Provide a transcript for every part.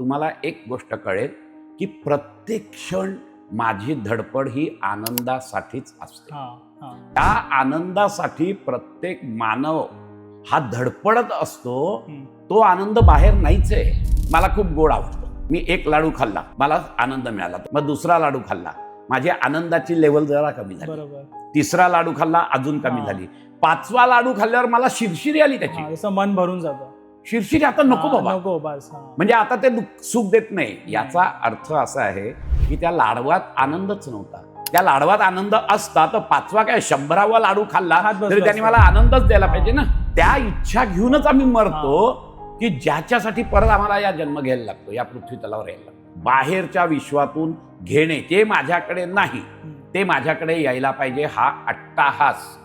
तुम्हाला एक गोष्ट कळेल की प्रत्येक क्षण माझी धडपड ही आनंदासाठीच असते. त्या आनंदासाठी प्रत्येक मानव हा धडपडत असतो. तो आनंद बाहेर नाहीच आहे. मला खूप गोड आवडतो. मी एक लाडू खाल्ला, मला आनंद मिळाला. मग दुसरा लाडू खाल्ला, माझी आनंदाची लेवल जरा कमी झाली. तिसरा लाडू खाल्ला, अजून कमी झाली. पाचवा लाडू खाल्ल्यावर मला शिरशिरी आली त्याची. मन भरून जातं. शिरशिरी आता नको बाबा, नको बस. म्हणजे आता ते सुख देत नाही. याचा अर्थ असा आहे की त्या लाडवात आनंदच नव्हता. त्या लाडवात आनंद असता तर पाचवा काय 100वा लाडू खाल्ला तरी त्याने मला आनंदच द्यायला पाहिजे ना. त्या इच्छा घेऊनच आम्ही मरतो की ज्याच्यासाठी परत आम्हाला या जन्म घ्यायला लागतो, या पृथ्वी तलावर यायला लागतो. बाहेरच्या विश्वातून घेणे ते माझ्याकडे नाही, ते माझ्याकडे यायला पाहिजे. हा अट्टाहास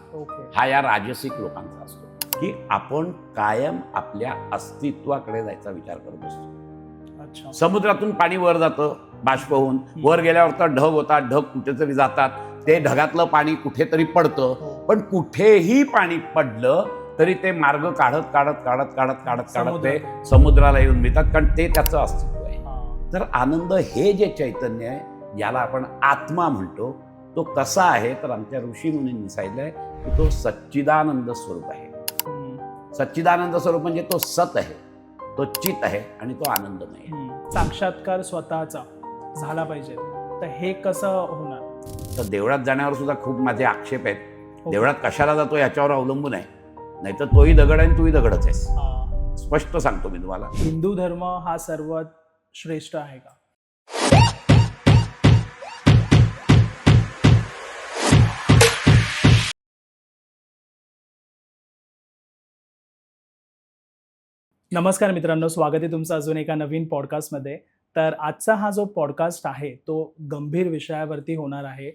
हा या राजसिक लोकांचा असतो की आपण कायम आपल्या अस्तित्वाकडे जायचा विचार करत असतो. समुद्रातून पाणी वर जातं बाष्प होऊन, वर गेल्यावर तर ढग होतात, ढग कुठेतरी जातात, ते ढगातलं पाणी कुठेतरी पडतं. पण कुठेही पाणी पडलं तरी ते मार्ग काढत काढत काढत काढत काढत काढत ते समुद्राला येऊन मिळतात, कारण ते त्याचं अस्तित्व आहे. तर आनंद हे जे चैतन्य आहे, याला आपण आत्मा म्हणतो, तो कसा आहे तर आमच्या ऋषीमुनींनी सांगितलंय की तो सच्चिदानंद स्वरूप आहे. सच्चिदानंद स्वरूप म्हणजे तो सत आहे, तो चित आहे आणि तो आनंदमय आहे. साक्षात्कार स्वतःचा झाला पाहिजे, तर हे कसं होणार? तर देवळात जाण्यावर सुद्धा खूप माझे आक्षेप आहेत. देवळात कशाला जातो याच्यावर अवलंबून आहे, नाहीतर तोही दगड आहे आणि तूही दगडच आहेस. स्पष्ट सांगतो मी तुम्हाला. हिंदू धर्म हा सर्वात श्रेष्ठ आहे का? नमस्कार मित्रांनो, स्वागत आहे तुमचं अजून एका नवीन पॉडकास्टमध्ये. तर आजचा हा जो पॉडकास्ट आहे तो गंभीर विषयावरती होणार आहे.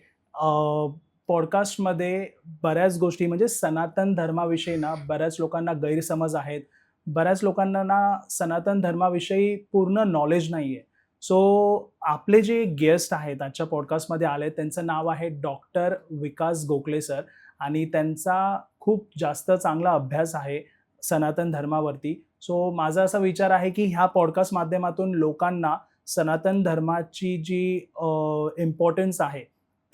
पॉडकास्टमध्ये बऱ्याच गोष्टी म्हणजे सनातन धर्माविषयी ना बऱ्याच लोकांना गैरसमज आहेत. बऱ्याच लोकांना ना सनातन धर्माविषयी पूर्ण नॉलेज नाही आहे. सो आपले जे गेस्ट आहेत आजच्या पॉडकास्टमध्ये आले, त्यांचं नाव आहे डॉक्टर विकास गोखले सर, आणि त्यांचा खूप जास्त चांगला अभ्यास आहे सनातन धर्मावरती. सो माझा असा विचार आहे की ह्या पॉडकास्ट माध्यमातून लोकांना सनातन धर्माची जी इम्पॉर्टन्स आहे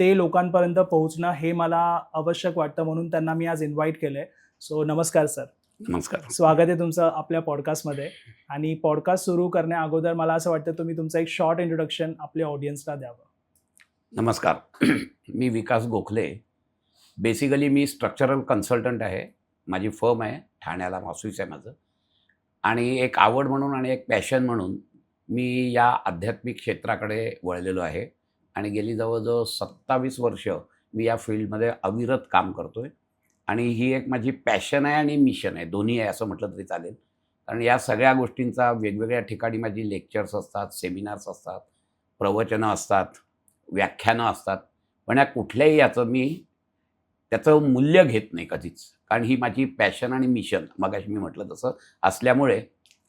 ते लोकांपर्यंत पोहोचणं हे मला आवश्यक वाटतं, म्हणून त्यांना मी आज इन्व्हाइट केलं आहे. सो नमस्कार सर. नमस्कार. स्वागत आहे तुमचं आपल्या पॉडकास्टमध्ये. आणि पॉडकास्ट सुरू करण्या अगोदर मला असं वाटतं तुम्ही तुमचं एक शॉर्ट इंट्रोडक्शन आपल्या ऑडियन्सला द्यावं. नमस्कार. मी विकास गोखले. बेसिकली मी स्ट्रक्चरल कन्सल्टंट आहे. माझी फर्म आहे ठाण्याला, ऑफिस आहे माझं. आणि एक आवड म्हणून आणि एक पॅशन म्हणून मी या आध्यात्मिक क्षेत्राकडे वळलेलो आहे. आणि गेली जवळजवळ 27 वर्ष मी या फील्डमध्ये अविरत काम करतो आहे. आणि ही एक माझी पॅशन आहे आणि मिशन आहे, दोन्ही आहे असं म्हटलं तरी चालेल. कारण या सगळ्या गोष्टींचा वेगवेगळ्या ठिकाणी माझी लेक्चर्स असतात, सेमिनार्स असतात, प्रवचनं असतात, व्याख्यानं असतात. पण या कुठल्याही याचं मी त्याचं मूल्य घेत नाही कधीच, कारण ही माझी पॅशन आणि मिशन मगाशी मी म्हटलं तसं असल्यामुळे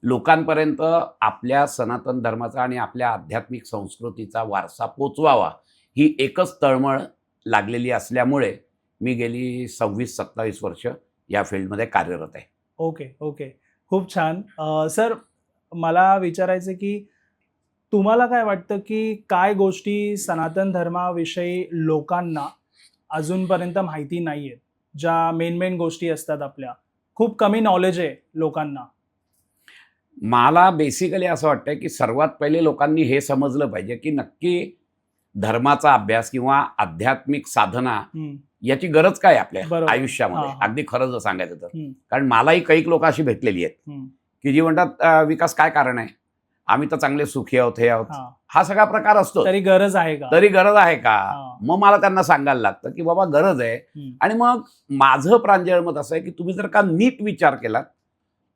लोकांपर्यंत आपल्या सनातन धर्माचा आणि आपल्या आध्यात्मिक संस्कृतीचा वारसा पोचवावा ही एकच तळमळ लागलेली असल्यामुळे मी गेली 26-27 वर्ष या फील्डमध्ये कार्यरत आहे. ओके, खूप छान. सर, मला विचारायचं की तुम्हाला काय वाटतं की काय गोष्टी सनातन धर्माविषयी लोकांना अजूनपर्यंत माहिती नाही आहेत, ज्या मेन गोष्टी असतात, आपल्या खूप कमी नॉलेज आहे लोकांना? मला बेसिकली असं वाटतं की सर्वात पहिले लोकांनी हे समजलं पाहिजे की नक्की धर्माचा अभ्यास किंवा आध्यात्मिक साधना याची गरज काय आपल्या आयुष्यामध्ये. अगदी खरं जर सांगायचं तर, कारण मलाही काही लोक अशी भेटलेली आहेत की जी म्हणतात विकास काय कारण आहे, आम्ही तर चांगले सुखी आहोत, हे आहोत. हा सगळा प्रकार असतो. तरी गरज आहे का? मग मला त्यांना सांगायला लागतं की बाबा गरज आहे. आणि मग माझं प्रांजळ मत असं आहे की तुम्ही जर का नीट विचार केलात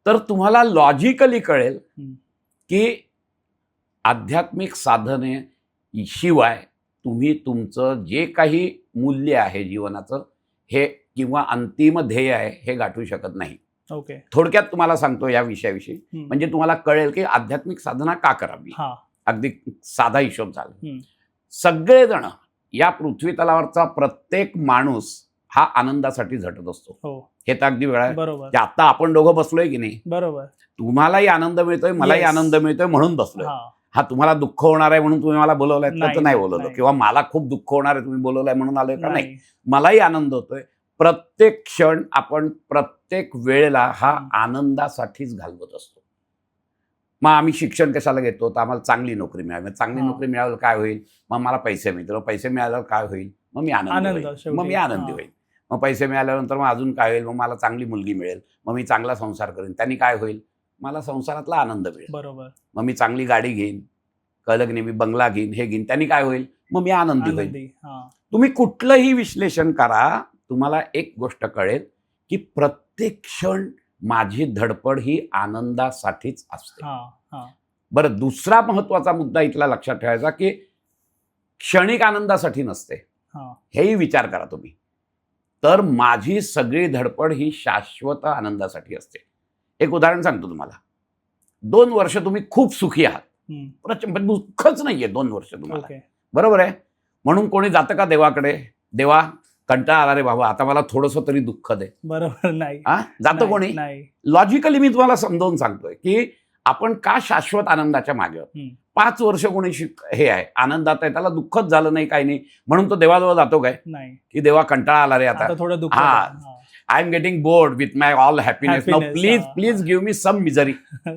तर तुम्हाला लॉजिकली कळेल की आध्यात्मिक साधने शिवाय तुम्ही तुमचं जे काही मूल्य आहे जीवनाचं हे किंवा अंतिम ध्येय आहे हे गाठू शकत नाही. थोडक्यात तुम्हाला सांगतो या विषयाविषयी, म्हणजे तुम्हाला कळेल की आध्यात्मिक साधना का करावी. अगदी साधा हिशोब झाला. सगळेजण या पृथ्वी तलावरचा प्रत्येक माणूस हा आनंदासाठी झटत असतो. हो हे तर अगदी वेळा बरोबर की आता आपण दोघं बसलोय की नाही, बरोबर. तुम्हालाही आनंद मिळतोय, मलाही Yes. आनंद मिळतोय म्हणून बसलोय. हा हा तुम्हाला दुःख होणार आहे म्हणून तुम्ही मला बोलवलंय तर नाही, नाही बोलवलं, नाही. किंवा मला खूप दुःख होणार आहे तुम्ही बोलवलंय म्हणून आलोय का? नाही. नाही. मलाही आनंद होतोय. प्रत्येक क्षण आपण प्रत्येक वेळेला हा आनंदासाठीच घालवत असतो. मग आम्ही शिक्षण कशाला घेतो, तर आम्हाला चांगली नोकरी मिळावी. चांगली हा. नोकरी मिळाल्यावर काय होईल, मग मला पैसे मिळतील. पैसे मिळाल्यावर काय होईल, मग मी आनंदी आनंद होईल. शेवटी. मग मी आनंदी हा. होईल. मग पैसे मिळाल्यानंतर मग अजून काय होईल, मग मला चांगली मुलगी मिळेल, मग मी चांगला संसार करेन. त्यांनी काय होईल, मला संसारातला आनंद मिळेल. बरोबर. मग मी चांगली गाडी घेईन, कळलं की नाही, मी बंगला घेईन, हे घेईन. त्यांनी काय होईल, मग मी आनंदी होईल. आनंदी. हा तुम्ही कुठलंही विश्लेषण करा, तुम्हाला एक गोष्ट कळेल की प्रत्येक क्षण माझी धडपड ही आनंदासाठीच असते. हा हा बरं, दुसरा महत्वाचा मुद्दा इथला लक्षात ठेवायचा की क्षणिक आनंदासाठी नसते. हा हेही विचार करा तुम्ही. तर माझी सगळी धडपड ही शाश्वत आनंदासाठी असते. एक उदाहरण सांगतो तुम्हाला. 2 वर्ष तुम्ही खूप सुखी आहात, हम्म. प्रचंड दुःखच नाहीये 2 वर्ष तुम्हाला, ओके. बरोबर आहे. म्हणून कोणी जातं का देवाकडे, देवा कंटाळा आला रे बाबा, आता मला थोडंसं तरी दुःख दे, बरोबर. नाही जातं नाही, कोणी? नाही. लॉजिकली मी तुम्हाला समजावून सांगतोय की आपण का शाश्वत आनंदाच्या मागे आहोत. 5 वर्ष कोणी हे आहे, आनंदात आहे, त्याला दुःखच झालं नाही, काही नाही, म्हणून तो देवाजवळ जातो काय नाही. की देवा कंटाळा आला रे आता, आता थोडं दुःख हा. होतं. हा. I am getting bored with my all happiness, now Happiness, please हा, प्लीज हा. गिव्ह मी सम मिझरी,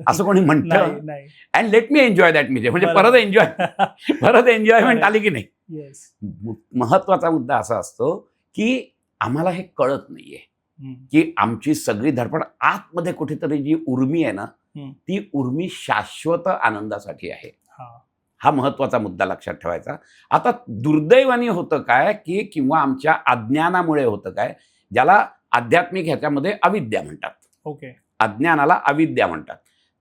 असं कोणी म्हणतं. नाही नाही. And let me enjoy that misery, म्हणजे बरोबर. परत एन्जॉय परत एन्जॉयमेंट आली की नाही. येस. महत्वाचा मुद्दा असा असतो की आम्हाला हे कळत नाहीये की आमची सगळी धडपड आतमध्ये कुठेतरी जी उर्मी आहे ना, ती उर्मी शाश्वत आनंदासाठी आहे. हा महत्वाचा मुद्दा लक्षात ठेवायचा. आता दुर्दैवाने होतं काय की, किंवा आमच्या अज्ञानामुळे होतं काय, ज्याला आध्यात्मिक ह्याच्यामध्ये अविद्या म्हणतात. ओके. अज्ञानाला अविद्या म्हणतात.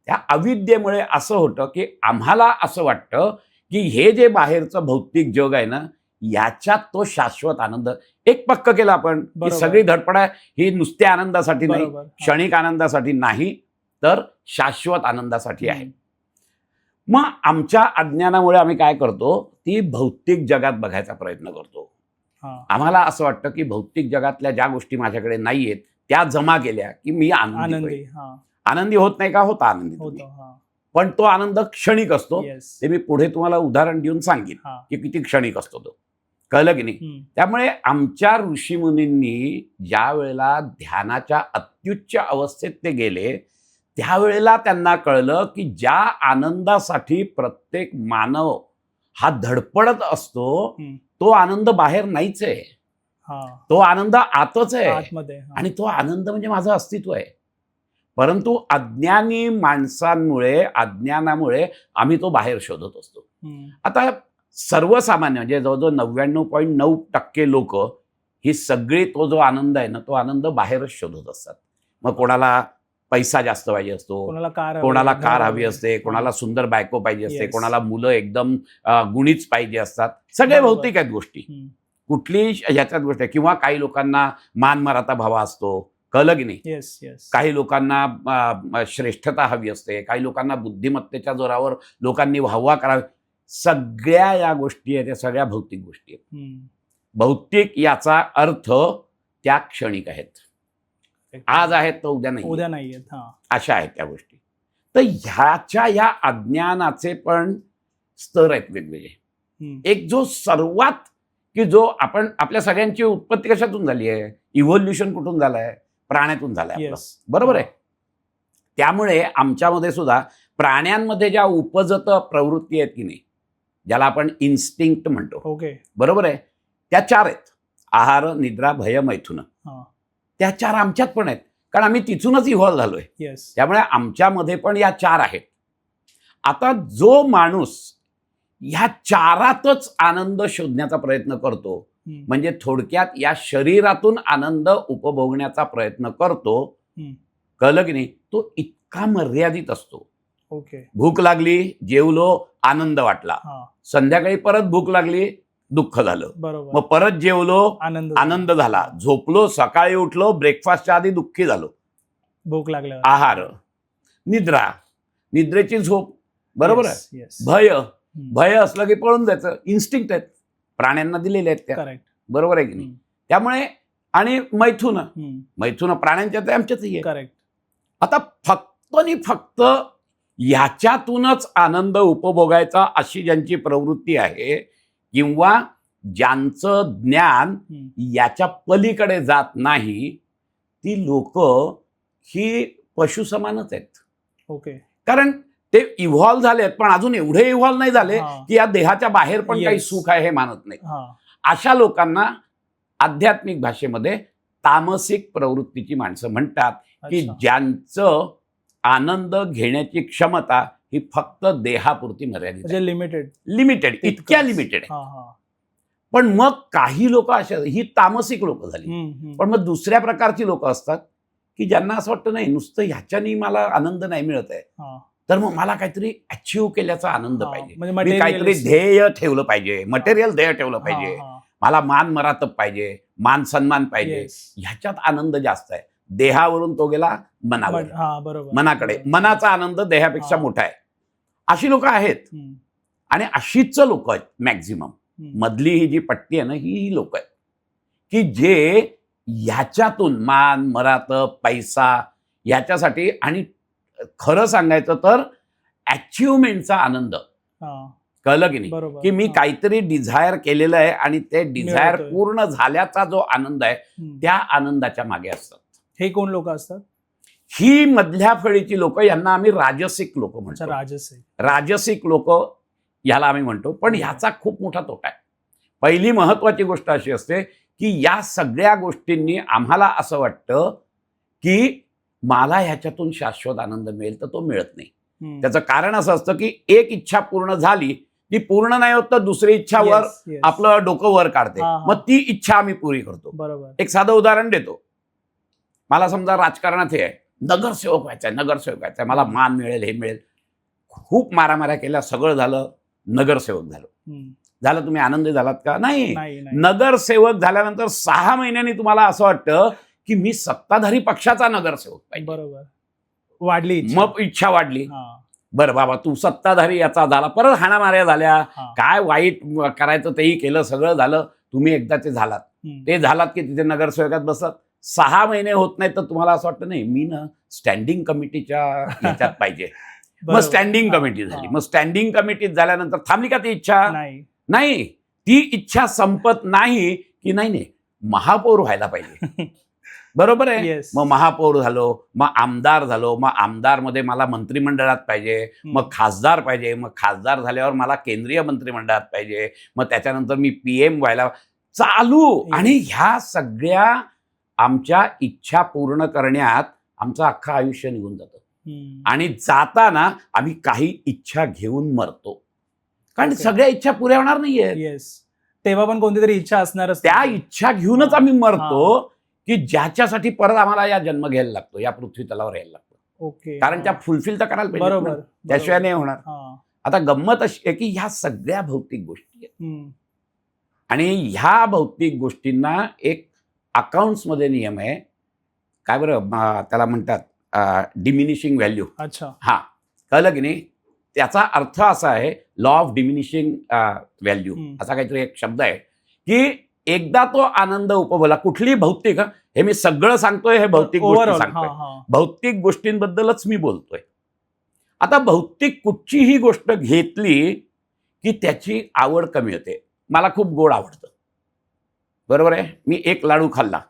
त्या अविद्येमुळे असं होतं की आम्हाला असं वाटतं की हे जे बाहेरचं भौतिक जग आहे ना, याच्यात तो शाश्वत आनंद. एक पक्क केलं आपण की बरोबर. सगळी धडपड आहे ही नुसत्या आनंदासाठी नाही, बरोबर. हा. क्षणिक आनंदासाठी नाही, तर शाश्वत आनंदासाठी आहे. मग आमच्या अज्ञानामुळे आम्ही काय करतो, ती भौतिक जगात बघायचा प्रयत्न करतो. हा. आम्हाला असं वाटतं की भौतिक जगातल्या ज्या गोष्टी माझ्याकडे नाहीयेत त्या जमा केल्या की मी आनंदी आनंदी. होईल. हा आनंदी होत नाही का? होता आनंदी तुम्ही. होतो. हा. पण तो आनंद क्षणिक असतो. येस. ते मी पुढे तुम्हाला उदाहरण देऊन सांगेन हा. की किती क्षणिक असतो तो. कळलं की नाही? त्यामुळे आमच्या ऋषीमुनींनी ज्या वेळेला ध्यानाच्या अत्युच्च अवस्थेत ते गेले, त्यावेळेला त्यांना कळलं की ज्या आनंदासाठी प्रत्येक मानव हा धडपडत असतो, तो आनंद बाहेर नाहीच आहे. तो आनंद आतच आहे. आतमध्ये. हा. आणि तो आनंद म्हणजे माझं अस्तित्व आहे. परंतु अज्ञानी माणसांमुळे, अज्ञानामुळे आम्ही तो बाहेर शोधत असतो. आता सर्वसामान्य म्हणजे जवळजवळ 99.9% लोक ही सगळी तो जो आनंद आहे ना, तो आनंद बाहेरच शोधत असतात. मग कोणाला पैसा जास्त पाहिजे असतो, कोणाला कार हवी असते, कोणाला सुंदर बायको पाहिजे असते, Yes. कोणाला मुलं एकदम गुणीच पाहिजे असतात. सगळे बरोबर. भौतिक आहेत गोष्टी, कुठलीही ह्याच्यात गोष्ट आहे. किंवा काही लोकांना मान मराता भावा असतो. कळलं की नाही? Yes yes. काही लोकांना श्रेष्ठता हवी असते, काही लोकांना बुद्धिमत्तेच्या जोरावर लोकांनी वाहवा करावी. सगळ्या या गोष्टी आहेत, त्या सगळ्या भौतिक गोष्टी आहेत. भौतिक याचा अर्थ त्या क्षणिक आहेत. आज आहेत तर उद्या नाही, उद्या नाही आहेत. हा. अशा आहेत त्या गोष्टी. तर ह्याच्या या अज्ञानाचे पण स्तर आहेत वेगवेगळे. एक जो सर्वात की जो आपण आपल्या सगळ्यांची उत्पत्ती कशातून झाली आहे, इव्होल्युशन कुठून झालंय, प्राण्यातून झालंय आपलं. Yes. बरोबर आहे. त्यामुळे आमच्यामध्ये सुद्धा प्राण्यांमध्ये ज्या उपजत प्रवृत्ती आहेत की नाही, ज्याला आपण इन्स्टिंक्ट म्हणतो, ओके. बरोबर आहे, त्या 4 आहेत. आहार, निद्रा, भय, मैथुन. त्या 4 आमच्यात पण आहेत, कारण आम्ही तिथूनच इव्हॉल्व झालोय. येस. त्यामुळे आमच्यामध्ये पण या 4 आहेत. आता जो माणूस ह्या 4तच आनंद शोधण्याचा प्रयत्न करतो, म्हणजे थोडक्यात या शरीरातून आनंद उपभोगण्याचा प्रयत्न करतो, कळलं की नाही, तो इतका मर्यादित असतो. ओके. भूक लागली, जेवलो, आनंद वाटला. संध्याकाळी परत भूक लागली, दुःख झालं. बरोबर. मग परत जेवलो, आनंद झाला. झोपलो, सकाळी उठलो, ब्रेकफास्टच्या आधी दुःखी झालो. भूक लागल्यावर. आहार, निद्रा, निद्रेची झोप, बरोबर आहे. येस. भय असलं की पळून जायचं. इन्स्टिंक्ट आहेत, प्राण्यांना दिलेले आहेत त्या, करेक्ट. बरोबर आहे की नाही? त्यामुळे आणि मैथुन मैथुन प्राण्यांच्या ते आमच्यातही आहे. करेक्ट. आता फक्त आणि फक्त याच्यातूनच आनंद उपभोगायचा अशी ज्यांची प्रवृत्ती आहे किंवा ज्यांचं ज्ञान याच्या पलीकडे जात नाही ती लोक ही पशु समानच आहेत. ओके. कारण ते इव्हॉल्व्ह झालेत पण अजून एवढे इव्हॉल्व्ह नाही झाले की या देहाच्या बाहेर पण काही सुख आहे हे मानत नाही. अशा लोकांना आध्यात्मिक भाषेमध्ये तामसिक प्रवृत्तीची माणसं म्हणतात की ज्यांचं आनंद घेण्याची क्षमता ही फक्त देहापुरती मर्यादित आहे. लिमिटेड इतक्या लिमिटेड आहे. पण मग काही लोक अशा ही तामसिक लोक झाली. पण मग दुसऱ्या प्रकारची लोक असतात की ज्यांना असं वाटतं नाही नुसतं ह्याच्यानी मला आनंद नाही मिळत आहे तर मग मला काहीतरी अचीव्ह केल्याचा आनंद पाहिजे. मी काहीतरी ध्येय ठेवलं पाहिजे मटेरियल ध्येय ठेवलं पाहिजे. मला मान मरातब पाहिजे मान सन्मान पाहिजे. ह्याच्यात आनंद जास्त आहे. देहावरून तो गेला मनावर मनाकडे. मनाचा आनंद देहापेक्षा मोठा आहे. अशी लोक आहेत आणि अशीच लोक आहेत मॅक्झिमम. मधली ही जी पट्टी आहे ना ही लोक आहेत की जे ह्याच्यातून मान मरातब पैसा याच्यासाठी आणि खरं सांगायचं तर अचिव्हमेंटचा आनंद कळलं की नाही की मी काहीतरी डिझायर केलेलं आहे आणि ते डिझायर पूर्ण झाल्याचा जो आनंद आहे त्या आनंदाच्या मागे असतात. हे कोण लोक असतात? ही मधल्या फळीची लोक यांना आम्ही राजसिक लोक म्हणतो. राजसिक लोक याला आम्ही म्हणतो. पण ह्याचा खूप मोठा तोटा आहे. पहिली महत्वाची गोष्ट अशी असते की या सगळ्या गोष्टींनी आम्हाला असं वाटतं की मला ह्याच्यातून शाश्वत आनंद मिळेल तर तो मिळत नाही. त्याचं कारण असं असतं की एक इच्छा पूर्ण झाली ती पूर्ण नाही होत तर दुसरी इच्छावर आपलं डोकं वर काढते. मग ती इच्छा आम्ही पुरी करतो. एक साधं उदाहरण देतो. मला समजा राजकारणात हे आहे नगरसेवक व्हायचंय मला मान मिळेल हे मिळेल. खूप मारामाऱ्या केल्या सगळं झालं नगरसेवक झालं. तुम्ही आनंदी झालात का? नाही. नगरसेवक झाल्यानंतर 6 महिन्यांनी तुम्हाला असं वाटतं की मी सत्ताधारी पक्षाचा नगरसेवक पाहिजे. वाढली मग इच्छा वाढली. बरं बाबा तू सत्ताधारी याचा झाला परत हाणामाऱ्या झाल्या काय वाईट करायचं तेही केलं सगळं झालं तुम्ही एकदा ते झालात की तिथे नगरसेवकात बसत 6 महिने होत नाही तर तुम्हाला असं वाटतं नाही मी ना स्टँडिंग कमिटीच्या ह्याच्यात पाहिजे. मग स्टँडिंग कमिटी झाली. मग स्टँडिंग कमिटीत झाल्यानंतर थांबली का ती इच्छा? नाही. ती इच्छा संपत नाही की नाही महापौर व्हायला पाहिजे. बरोबर आहे. मग महापौर झालो मग आमदार झालो मग आमदारमध्ये मला मंत्रिमंडळात पाहिजे मग खासदार पाहिजे मग खासदार झाल्यावर मला केंद्रीय मंत्रिमंडळात पाहिजे मग त्याच्यानंतर मी PM व्हायला चालू. आणि ह्या सगळ्या आमच्या इच्छा पूर्ण करण्यात आमचं अख्खं आयुष्य निघून जातं. आणि जाताना आम्ही काही इच्छा घेऊन मरतो कारण सगळ्या इच्छा पुऱ्या होणार नाहीये. तेव्हा पण कोणती इच्छा असणार त्या इच्छा घेऊनच आम्ही मरतो की ज्याच्यासाठी परत आम्हाला या जन्म घ्यायला लागतो या पृथ्वी तलावर यायला लागतो. कारण त्या फुलफिल तर करायला पाहिजे त्याशिवाय नाही होणार. आता गंमत अशी आहे की ह्या सगळ्या भौतिक गोष्टी आहेत आणि ह्या भौतिक गोष्टींना एक अकाउंट्समध्ये नियम आहे. काय बरं त्याला म्हणतात डिमिनिशिंग व्हॅल्यू. हा कळलं की नाही. त्याचा अर्थ असा आहे लॉ ऑफ डिमिनिशिंग व्हॅल्यू असा काहीतरी एक शब्द आहे की एकदा तो आनंद उपभोगला कुठली भौतिक हे मी सगळं सांगतोय हे भौतिक गोष्टी सांगतोय भौतिक गोष्टींबद्दलच मी बोलतोय. आता भौतिक कुठचीही गोष्ट घेतली की त्याची आवड कमी होते. मला खूप गोड आवडतं बरोबर आहे. मी एक लाडू खाल्ला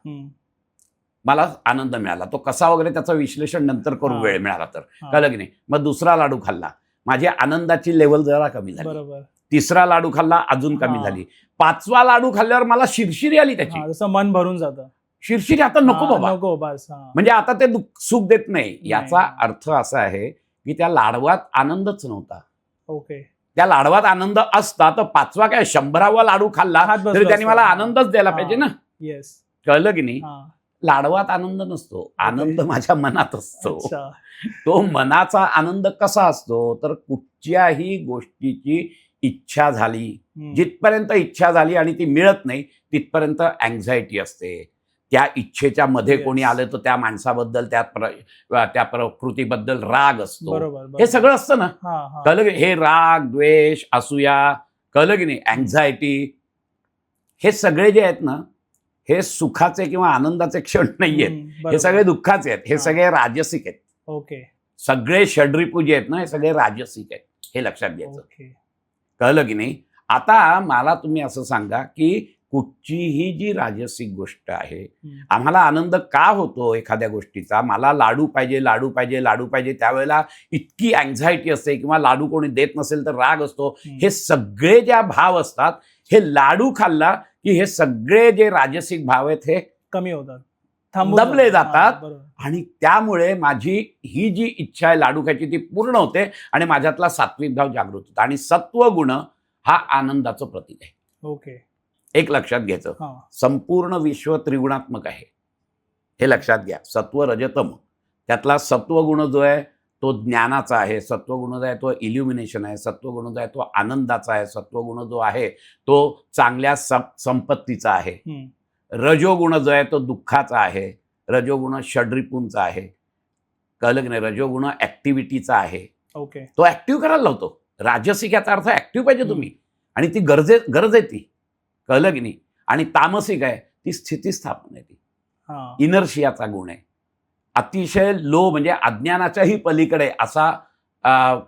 मला आनंद मिळाला. तो कसा वगैरे त्याचं विश्लेषण नंतर करू वेळ मिळाला तर कळलं की नाही. मग दुसरा लाडू खाल्ला माझी आनंदाची लेवल जरा कमी झाली. तिसरा लाडू खाल्ला अजून कमी झाली. 5वा लाडू खाल्ल्यावर मला शिरशिरी आली त्याची. मन भरून जातं. शिरशिरी आता नको बाबा म्हणजे आता ते सुख देत नाही. याचा अर्थ असा आहे की त्या लाडवात आनंदच नव्हता. त्या लाडवात आनंद असता तर 5वा काय 100वा लाडू खाल्ला तरी त्यांनी मला आनंदच द्यायला पाहिजे ना. कळलं की नाही. लाडवात आनंद नसतो. आनंद माझ्या मनात असतो. तो मनाचा आनंद कसा असतो तर कुठच्याही गोष्टीची इच्छा झाली जिथपर्यंत इच्छा झाली आणि ती मिळत नाही तिथपर्यंत अँझायटी असते. त्या इच्छेच्या मध्ये कोणी आलं तर त्या माणसाबद्दल त्या प्रकृतीबद्दल राग असतो. हे सगळं असतं ना. कळलं की हे राग द्वेष असूया कळलं की नाही अँझायटी हे सगळे जे आहेत ना हे सुखाचे किंवा आनंदाचे क्षण नाहीयेत, बरोबर. हे सगळे दुःखाचे आहेत, हे हा. सगळे राजसिक आहेत. ओके सगळे षड्रिपू जे आहेत ना हे सगळे राजसिक आहेत, हे लक्षात घ्यायचं. ओके कळलं की नाही? आता मला तुम्ही असं सांगा की कुठचीही जी राजसिक गोष्ट आहे, आम्हाला आनंद का होतो एखाद्या गोष्टीचा? मला लाडू पाहिजे, लाडू पाहिजे, लाडू पाहिजे, त्यावेळेला इतकी अँझायटी असते, किंवा लाडू कोणी देत नसेल तर राग असतो. हे सगळे ज्या भाव असतात, हे लाडू खाल्ला की हे सगळे जे राजसिक भाव आहेत हे कमी होतात, दबले जातात. हा, बरोबर. आणि त्यामुळे माझी ही जी इच्छा आहे लाडू खायची ती पूर्ण होते आणि माझ्यातला सात्विक भाव जागृत होतो. आणि सत्व गुण हा आनंदाचं प्रतीक आहे. ओके एक लक्षात घ्यायचं, हा संपूर्ण विश्व त्रिगुणात्मक आहे, हे लक्षात घ्या. सत्व रजतम, त्यातला सत्वगुण जो आहे तो ज्ञानाचा आहे, सत्वगुण जो आहे तो इल्युमिनेशन आहे, सत्वगुण जो आहे तो आनंदाचा आहे, सत्वगुण जो आहे तो चांगल्या संपत्तीचा आहे. रजोगुण जो आहे तो दुःखाचा आहे, रजोगुण षड्रिपूंचा आहे. कळलं की नाही? रजोगुण ऍक्टिव्हिटीचा आहे, ओके तो ऍक्टिव्ह करायला लावतो. राजसिक याचा अर्थ ऍक्टिव्ह पाहिजे तुम्ही, आणि ती गरज आहे ती. कळलं की नाही? आणि तामसिक आहे ती स्थितीस्थापन आहे, ती इनर्शियाचा गुण आहे. अतिशय लो म्हणजे अज्ञानाच्याही पलीकडे असा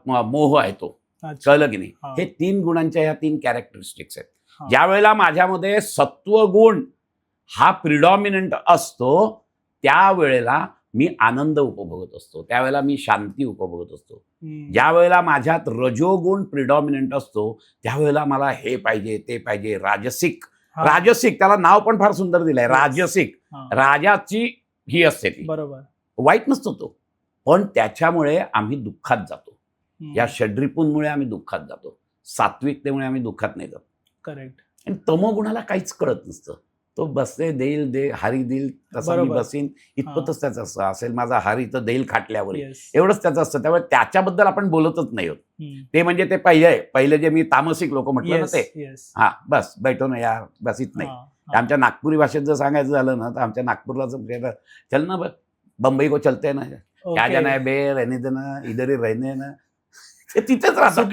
मोह आहे तो. कळलं की नाही? हे 3 गुणांच्या ह्या 3 कॅरेक्टरिस्टिक्स आहेत. ज्या वेळेला माझ्यामध्ये सत्वगुण हा प्रिडॉमिनंट असतो त्यावेळेला मी आनंद उपभोगत असतो, त्यावेळेला मी शांती उपभोगत असतो. ज्या वेळेला माझ्यात रजोगुण प्रिडॉमिनंट असतो त्यावेळेला मला हे पाहिजे, ते पाहिजे. राजसिक, राजसिक त्याला नाव पण फार सुंदर दिलंय, राजसिक. राजाची ही असते ती, बरोबर. वाईट नसतो तो, पण त्याच्यामुळे आम्ही दुःखात जातो. या षड्रिपूंमुळे आम्ही दुःखात जातो, सात्विकतेमुळे आम्ही दुःखात नाही जातो. करेक्ट. आणि तमोगुणाला काहीच कळत नसतं. तो बसते, देईल दे, हरी देईल तसा मी बसीन, इतपतच त्याचं असं असेल. माझा हरी तर देईल खाटल्यावर, एवढंच त्याचं असतं. त्यामुळे त्याच्याबद्दल आपण बोलतच नाही होत. ते म्हणजे ते पहिले जे मी तामसिक लोक म्हटलं ना ते, हा बस बैठो ना यार, बस इत नाही. आमच्या नागपुरी भाषेत जर सांगायचं झालं ना तर आमच्या नागपूरला चल ना बंबई को चलते ना, क्या जाना है बे, रहने देना, इधर ही रहने ना, ते तिथेच राहतात.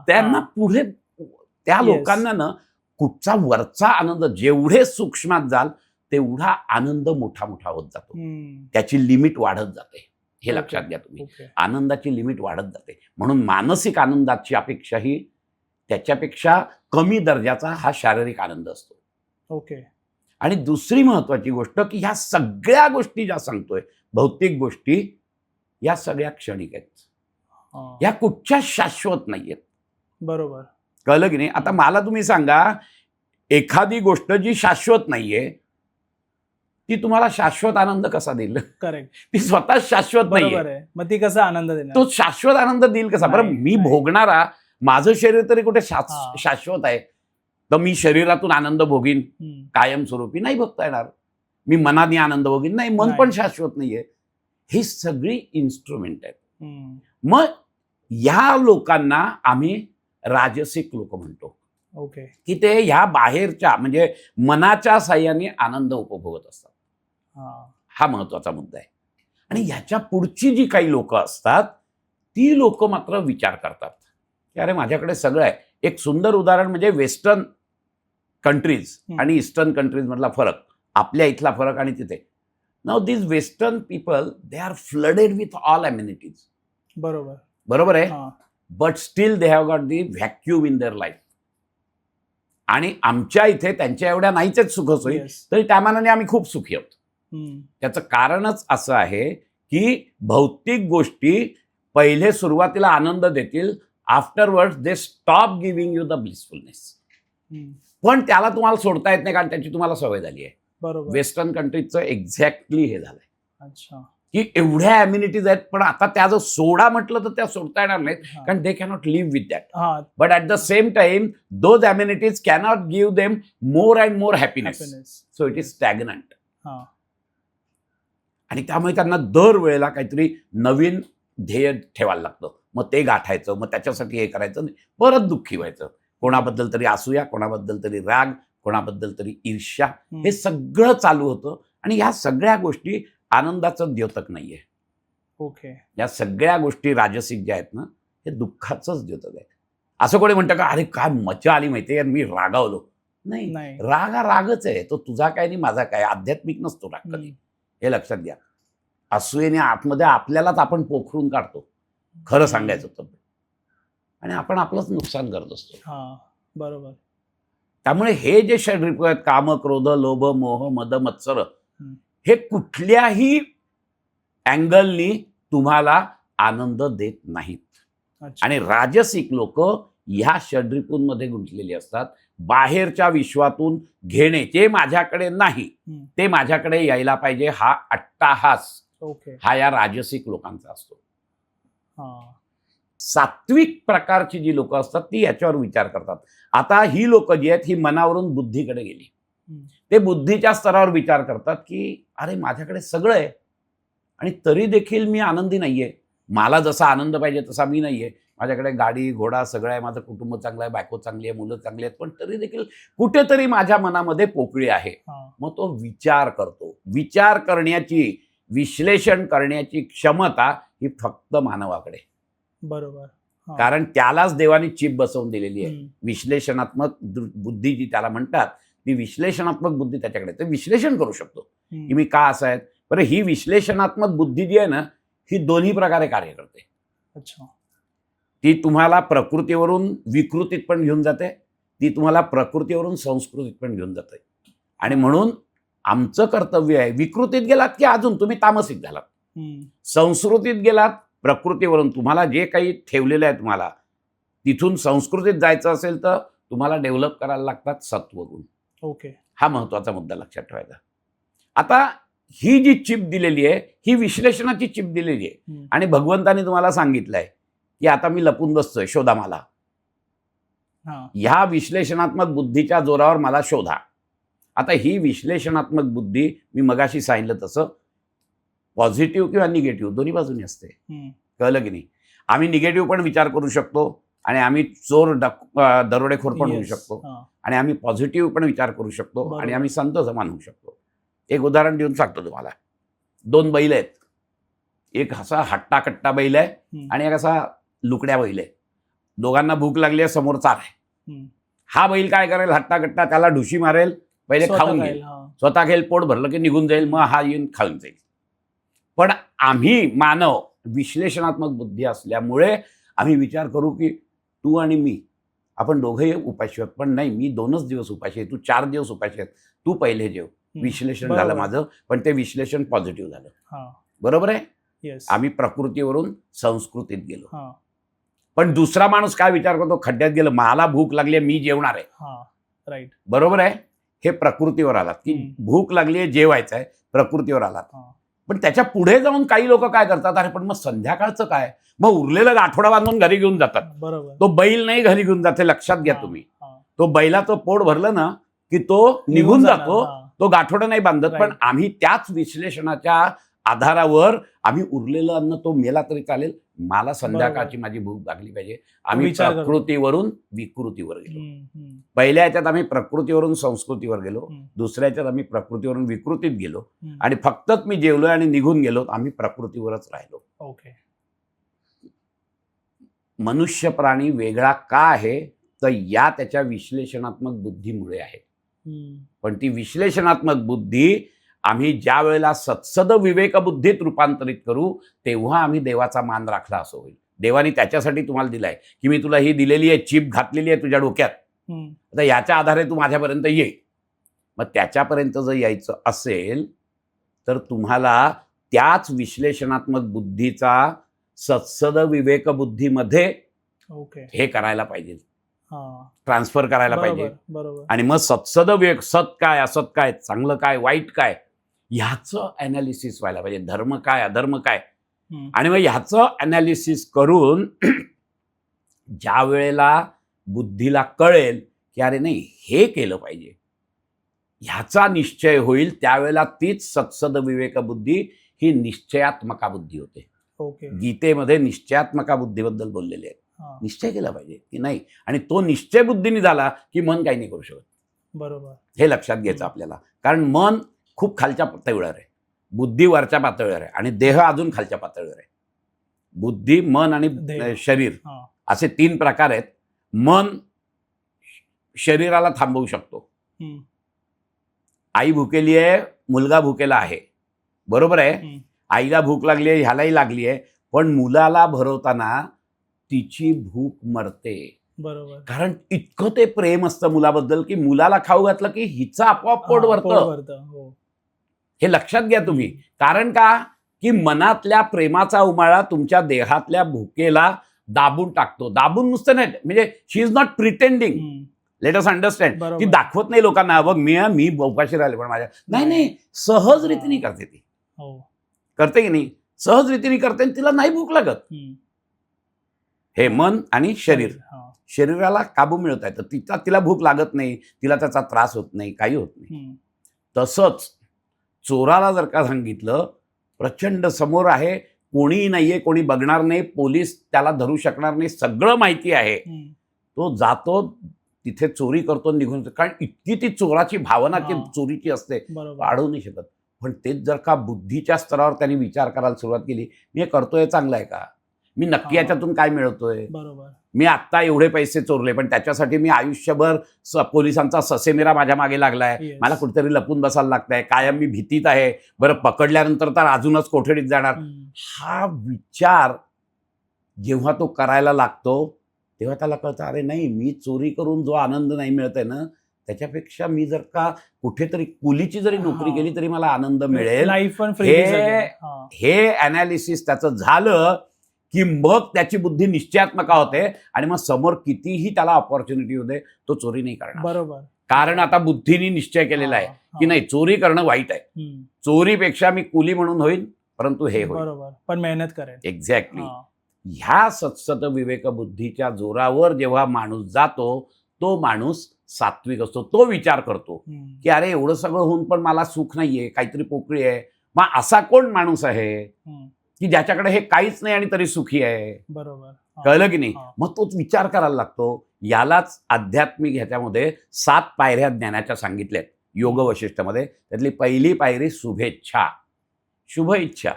त्यांना पुढे त्या लोकांना ना कुठचा वरचा आनंद, जेवढे सूक्ष्मात जाल तेवढा आनंद मोठा मोठा होत जातो, त्याची लिमिट वाढत जाते. हे लक्षात घ्या तुम्ही, आनंदाची लिमिट वाढत जाते. म्हणून मानसिक आनंदाची अपेक्षा ही त्याच्यापेक्षा कमी दर्जाचा हा शारीरिक आनंद असतो. ओके. आणि दुसरी महत्वाची गोष्ट की ह्या सगळ्या गोष्टी ज्या सांगतोय, भौतिक गोष्टी, या सगळ्या क्षणिक आहेत, या कुठच्या शाश्वत नाहीयेत. बरोबर. कळलं की नाही? आता मला तुम्ही सांगा, एखादी गोष्ट जी शाश्वत नाहीये ती तुम्हाला शाश्वत आनंद कसा देईल? करेक्ट. ती स्वतः शाश्वत नाहीये, मग ती कसा आनंद देणार? तो शाश्वत आनंद देईल कसा? बरं, मी भोगणारा, माझं शरीर तरी कुठे शाश्वत आहे? तर मी शरीरातून आनंद भोगीन कायमस्वरूपी? नाही भोगता येणार. मी मनाने आनंद भोगीन? नाही, मन पण शाश्वत नाहीये. ही सगळी इन्स्ट्रुमेंट आहेत. मग ह्या लोकांना आम्ही राजसिक लोक म्हणतो. ओके. की ते ह्या बाहेरच्या म्हणजे मनाच्या साह्याने आनंद उपभोगत असतात. हा महत्वाचा मुद्दा आहे. आणि ह्याच्या पुढची जी काही लोक असतात ती लोक मात्र विचार करतात की अरे माझ्याकडे सगळं आहे. एक सुंदर उदाहरण म्हणजे वेस्टर्न कंट्रीज आणि ईस्टर्न कंट्रीज मधला फरक, आपल्या इथला फरक आणि तिथे. Now this western people they are flooded with all amenities. बरोबर आहे, but still they have got the vacuum in their life. आणि आमच्या इथे त्यांच्या एवढ्या नाहीच आहेत सुखसोयी, तरी त्या मानाने आम्ही खूप सुखी आहोत. त्याचं कारणच असं आहे की भौतिक गोष्टी पहिले सुरुवातीला आनंद देतील, afterward they stop giving you the blissfulness. पण त्याला तुम्हाला सोडता येत नाही कारण त्याची तुम्हाला सवय झाली आहे. वेस्टर्न कंट्रीजचं एक्झॅक्टली हे झालंय. अच्छा. की एवढ्या अम्युनिटीज आहेत पण आता त्या जर सोडा म्हटलं तर त्या सोडता येणार नाहीत कारण they cannot live with that. But at the same time those amenities cannot give them more and more happiness. So it is stagnant. आणि त्यामुळे त्यांना दरवेळेला काहीतरी नवीन ध्येय ठेवायला लागतं, मग ते गाठायचं, मग त्याच्यासाठी हे करायचं, परत दुःखी व्हायचं. कोणाबद्दल तरी असूया, कोणाबद्दल तरी राग, कोणाबद्दल तरी ईर्ष्या, हे सगळं चालू होतं. आणि ह्या सगळ्या गोष्टी आनंदाचं द्योतक नाहीये. ओके. या सगळ्या गोष्टी राजसिक ज्या आहेत ना, हे दुःखाचंच द्योतक आहे. असं कोणी म्हणतं का अरे काय मजा आली माहितीये, मी रागावलो. नाही. नाही. राग हा रागच आहे, तो तुझा काय आणि माझा काय, आध्यात्मिक नसतो राग कधी. हे लक्षात घ्या. असूयेने आतमध्ये आपल्यालाच आपण पोखरून काढतो, खरं सांगायचं तर, आणि आपण आपलंच नुकसान करत असतो. हा, बरोबर. त्यामुळे हे जे षड्रिपू आहेत, काम, क्रोध, लोभ, मोह, मद, मत्सर, हे कुठल्याही अँगलनी तुम्हाला आनंद देत नाहीत. अच्छा. आणि राजसिक लोक ह्या षड्रिपूंमध्ये गुंतलेली असतात. बाहेरच्या विश्वातून घेणे, ते माझ्याकडे नाही, ते माझ्याकडे यायला पाहिजे, हा अट्टाहास, ओके. हा या राजसिक लोकांचा असतो. हा. सात्विक प्रकारची जी लोक असतात ती याच्यावर विचार करतात. आता ही लोक जी आहेत ही मनावरून बुद्धीकडे गेली. ते बुद्धीच्या स्तरावर विचार करतात की अरे माझ्याकडे सगळं आहे आणि तरी देखील मी आनंदी नाहीये, मला जसा आनंद पाहिजे तसा मी नाहीये, माझ्याकडे गाडी घोडा सगळं आहे, माझं कुटुंब चांगलं आहे, बायको चांगली आहे, मुलं चांगली आहेत, पण तरी देखील कुठेतरी माझ्या मनामध्ये पोकळी आहे. मग तो विचार करतो. विचार करण्याची, विश्लेषण करण्याची क्षमता ही फक्त मानवाकडे. बरोबर. कारण त्यालाच देवाने चीप बसवून दिलेली आहे. विश्लेषणात्मक बुद्धी जी त्याला म्हणतात, ती विश्लेषणात्मक बुद्धी त्याच्याकडे. ते विश्लेषण करू शकतो की मी का असं आहे. बरं, ही विश्लेषणात्मक बुद्धी जी आहे ना, ही दोन्ही प्रकारे कार्य करते. अच्छा. ती तुम्हाला प्रकृतीवरून विकृतीत पण घेऊन जाते, ती तुम्हाला प्रकृतीवरून संस्कृतीत पण घेऊन जाते. आणि म्हणून आमचं कर्तव्य आहे, विकृतीत गेलात की अजून तुम्ही तामसिक झालात, संस्कृतीत गेलात, प्रकृतीवरून तुम्हाला जे काही ठेवलेलं आहे तुम्हाला तिथून संस्कृतीत जायचं असेल तर तुम्हाला डेव्हलप करायला लागतात सत्वगुण. ओके. हा महत्वाचा मुद्दा लक्षात ठेवायचा. आता ही जी चिप दिलेली आहे ही विश्लेषणाची चिप दिलेली आहे आणि भगवंताने तुम्हाला सांगितलंय की आता मी लपून बसतोय, शोधा मला. ह्या विश्लेषणात्मक बुद्धीच्या जोरावर मला शोधा. आता ही विश्लेषणात्मक बुद्धी मी मगाशी सांगितलं तसं पॉझिटिव्ह किंवा निगेटिव्ह दोन्ही बाजूनी असते. कळलं की नाही? आम्ही निगेटिव्ह पण विचार करू शकतो आणि आम्ही चोर दरोडेखोर पण होऊ शकतो आणि आम्ही पॉझिटिव्ह पण विचार करू शकतो आणि आम्ही संत समान होऊ शकतो. एक उदाहरण देऊन सांगतो तुम्हाला. दोन बैल आहेत, एक असा हट्टाकट्टा बैल आहे आणि एक असा लुकड्या बैल आहे. दोघांना भूक लागली आहे, समोर चार आहे. हा बैल काय करेल, हट्टाकट्टा त्याला ढुशी मारेल, पहिले खाऊन घेईल, स्वतः घेईल, पोट भरलं की निघून जाईल, मग हा येऊन खाऊन जाईल. पण आम्ही मानव विश्लेषणात्मक बुद्धी असल्यामुळे आम्ही विचार करू की तू आणि मी आपण दोघंही उपाशी आहोत, पण नाही, मी 2च दिवस उपाशी आहे, तू 4 दिवस उपाशी आहे, तू पहिले जेव. विश्लेषण झालं माझं, पण ते विश्लेषण पॉझिटिव्ह झालं. बरोबर आहे? आम्ही प्रकृतीवरून संस्कृतीत गेलो. पण दुसरा माणूस काय विचार करतो, खड्ड्यात गेलं, मला भूक लागली आहे, मी जेवणार आहे. राईट. बरोबर आहे? हे प्रकृतीवर आलात की भूक लागली आहे, जेवायचं आहे, प्रकृतीवर आलात. पण त्याच्या पुढे जाऊन काही लोक काय करतात, अरे पण मग संध्याकाळचं काय, मग उरलेलं गाठोडा बांधून घरी घेऊन जातात. बरोबर. तो बैल नाही घरी घेऊन जाते, लक्षात घ्या तुम्ही. तो बैलाचं पोट भरलं ना की तो निघून जातो, तो गाठोडा नाही बांधत. पण आम्ही त्याच विश्लेषणाच्या आधारावर आम्ही उरलेलं अन्न, तो मेला तरी चालेल, मला संध्याकाळची माझी भूक लागली पाहिजे. आम्ही प्रकृतीवरून विकृतीवर गेलो. पहिल्या याच्यात आम्ही प्रकृतीवरून संस्कृतीवर गेलो, दुसऱ्या याच्यात आम्ही प्रकृतीवरून विकृतीत गेलो आणि फक्तच मी जेवलोय आणि निघून गेलो, आम्ही प्रकृतीवरच राहिलो. ओके. मनुष्य प्राणी वेगळा का आहे, तर या त्याच्या विश्लेषणात्मक बुद्धीमुळे आहे. पण ती विश्लेषणात्मक बुद्धी आम्ही ज्या वेळेला सत्सद विवेक बुद्धीत रूपांतरित करू तेव्हा आम्ही देवाचा मान राखला असं होईल. देवाने त्याच्यासाठी तुम्हाला दिलाय की मी तुला ही दिलेली आहे, चिप घातलेली आहे तुझ्या डोक्यात, आता याच्या आधारे तू माझ्यापर्यंत ये. मग त्याच्यापर्यंत जर यायचं असेल तर तुम्हाला त्याच विश्लेषणात्मक बुद्धीचा सत्सद विवेक बुद्धीमध्ये हे करायला पाहिजे, ट्रान्सफर करायला पाहिजे. आणि मग सत्सद विवेक, सत काय असत काय, चांगलं काय वाईट काय, ह्याचं अनालिसिस व्हायला पाहिजे. धर्म काय अधर्म काय, आणि मग ह्याचं अनालिसिस करून ज्या वेळेला बुद्धीला कळेल की अरे नाही हे केलं पाहिजे, ह्याचा निश्चय होईल, त्यावेळेला तीच सत्सद विवेक बुद्धी ही निश्चयात्मका बुद्धी होते. गीतेमध्ये निश्चयात्मका बुद्धीबद्दल बोललेले आहे. निश्चय केला पाहिजे की नाही, आणि तो निश्चय बुद्धीने झाला की मन काही नाही करू शकत. बरोबर. हे लक्षात घ्यायचं आपल्याला. कारण मन खूप खालच्या पातळीवर आहे, बुद्धी वरच्या पातळीवर आहे आणि देह अजून खालच्या पातळीवर आहे. बुद्धी, मन आणि शरीर असे 3 प्रकार आहेत. मन शरीराला थांबवू शकतो, हम्म. आई भुकेली आहे, मुलगा भुकेला आहे, बरोबर आहे. हम्म. आईला भूक लागली आहे, ह्यालाही लागली आहे, पण मुलाला भरवताना तिची भूक मरते. बरोबर. कारण इतकं ते प्रेम असतं मुलाबद्दल की मुलाला खाऊ घातलं की हिचं आपोआप पोट पोट भरतं. भरतं. हो. हे लक्षात घ्या तुम्ही. कारण का की मनातल्या प्रेमाचा उमाळा तुमच्या देहातल्या भुकेला दाबून टाकतो. दाबून नुसतं नाही, म्हणजे शी इज नॉट प्रिटेंडिंग. हम्म. Let us understand. ती बरोबर. दाखवत नाही लोकांना, बघ मी उपाशी राहिले पण माझ्या नाही सहज रीतीने करते ती. हो. करते की नाही, सहज रीतीने करते आणि तिला नाही भूक लागत. हम्म. हे मन आणि शरीर, हा. शरीराला काबू मिळवता येतं. तिला भूक लागत नाही, तिला त्याचा त्रास होत नाही, काही होत नाही. हम्म. तसंच चोराला जर का सांगितलं प्रचंड समोर आहे, कोणीही नाहीये, कोणी बघणार नाही, पोलीस त्याला धरू शकणार नाही, सगळं माहिती आहे, हम्म. तो जातो तिथे चोरी करतो, निघून. कारण इतकी ती चोराची भावना की हा. चोरीची असते, बरोबर. वाढवू नाही शकत. पण तेच जर का बुद्धीच्या स्तरावर त्यांनी विचार करायला सुरुवात केली, मी हे करतोय चांगलं आहे का, मी नक्की हा. याच्यातून काय मिळवतोय, बरोबर. मी आत्ता एवढे पैसे चोरले पण त्याच्यासाठी मी आयुष्यभर पोलिसांचा ससेमिरा माझ्या मागे लागलाय, Yes. मला कुठेतरी लपून बसायला लागतंय, कायम मी भीतीत आहे, बरं पकडल्यानंतर तर अजूनच कोठडीत जाणार. हम्म. हा विचार जेव्हा तो करायला लागतो तेव्हा त्याला कळतं, अरे नाही, मी चोरी करून जो आनंद नाही मिळत आहे ना, त्याच्यापेक्षा मी जर का कुठेतरी कुलीची जरी नोकरी हा. केली तरी मला आनंद मिळेल. लाईफ पण फ्री. हे अनालिसिस त्याचं झालं की मग त्याची बुद्धी निश्चयात्मक होते आणि मग समोर कितीही त्याला ऑपॉर्च्युनिटी होते, तो चोरी नाही करणार. बरोबर. कारण आता बुद्धीने निश्चय केलेला आहे की नाही, चोरी करणं वाईट आहे, हम्म. चोरीपेक्षा मी कुली म्हणून होईल, परंतु हे होईल. बरोबर, पण मेहनत करेल. एक्झॅक्टली. ह्या सत्सत विवेक बुद्धीच्या जोरावर जेव्हा माणूस जातो, तो माणूस सात्विक असतो. तो विचार करतो की अरे एवढं सगळं होऊन पण मला सुख नाहीये, काहीतरी पोकळी आहे. मग असा कोण माणूस आहे की ज्याच्याकडे हे काहीच नाही आणि तरी सुखी आहे. बरोबर. कळलं की नाही. हा. मग तोच विचार करायला लागतो. यालाच आध्यात्मिक ह्याच्यामध्ये 7 पायऱ्या ज्ञानाच्या सांगितल्यात योग वशिष्ठमध्ये. त्यातली पहिली पायरी शुभेच्छा, शुभ इच्छा,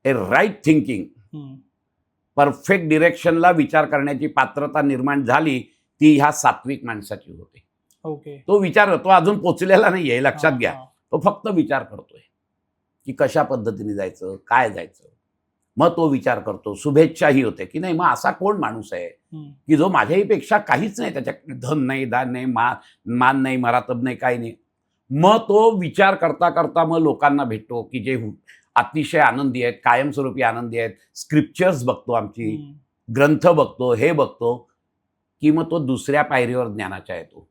ए राईट थिंकिंग. परफेक्ट डिरेक्शनला विचार करण्याची पात्रता निर्माण झाली ती ह्या सात्विक माणसाची होते. ओके. तो विचार, तो अजून पोचलेला नाहीये, लक्षात घ्या. तो फक्त विचार करतोय की कशा पद्धतीने जायचं, काय जायचं. मग तो विचार करतो. शुभेच्छा ही होते की नाही, मग असा कोण माणूस आहे की जो माझ्याही पेक्षा काहीच नाही, त्याच्याकडे धन नाही, दान नाही, मान नाही, मरातब नाही, काही नाही. मग तो विचार करता करता मग लोकांना भेटतो की जे अतिशय आनंदी आहेत, कायमस्वरूपी आनंदी आहेत. स्क्रिप्चर्स बघतो, आमची ग्रंथ बघतो, हे बघतो की मग तो दुसऱ्या पायरीवर ज्ञानाच्या येतो.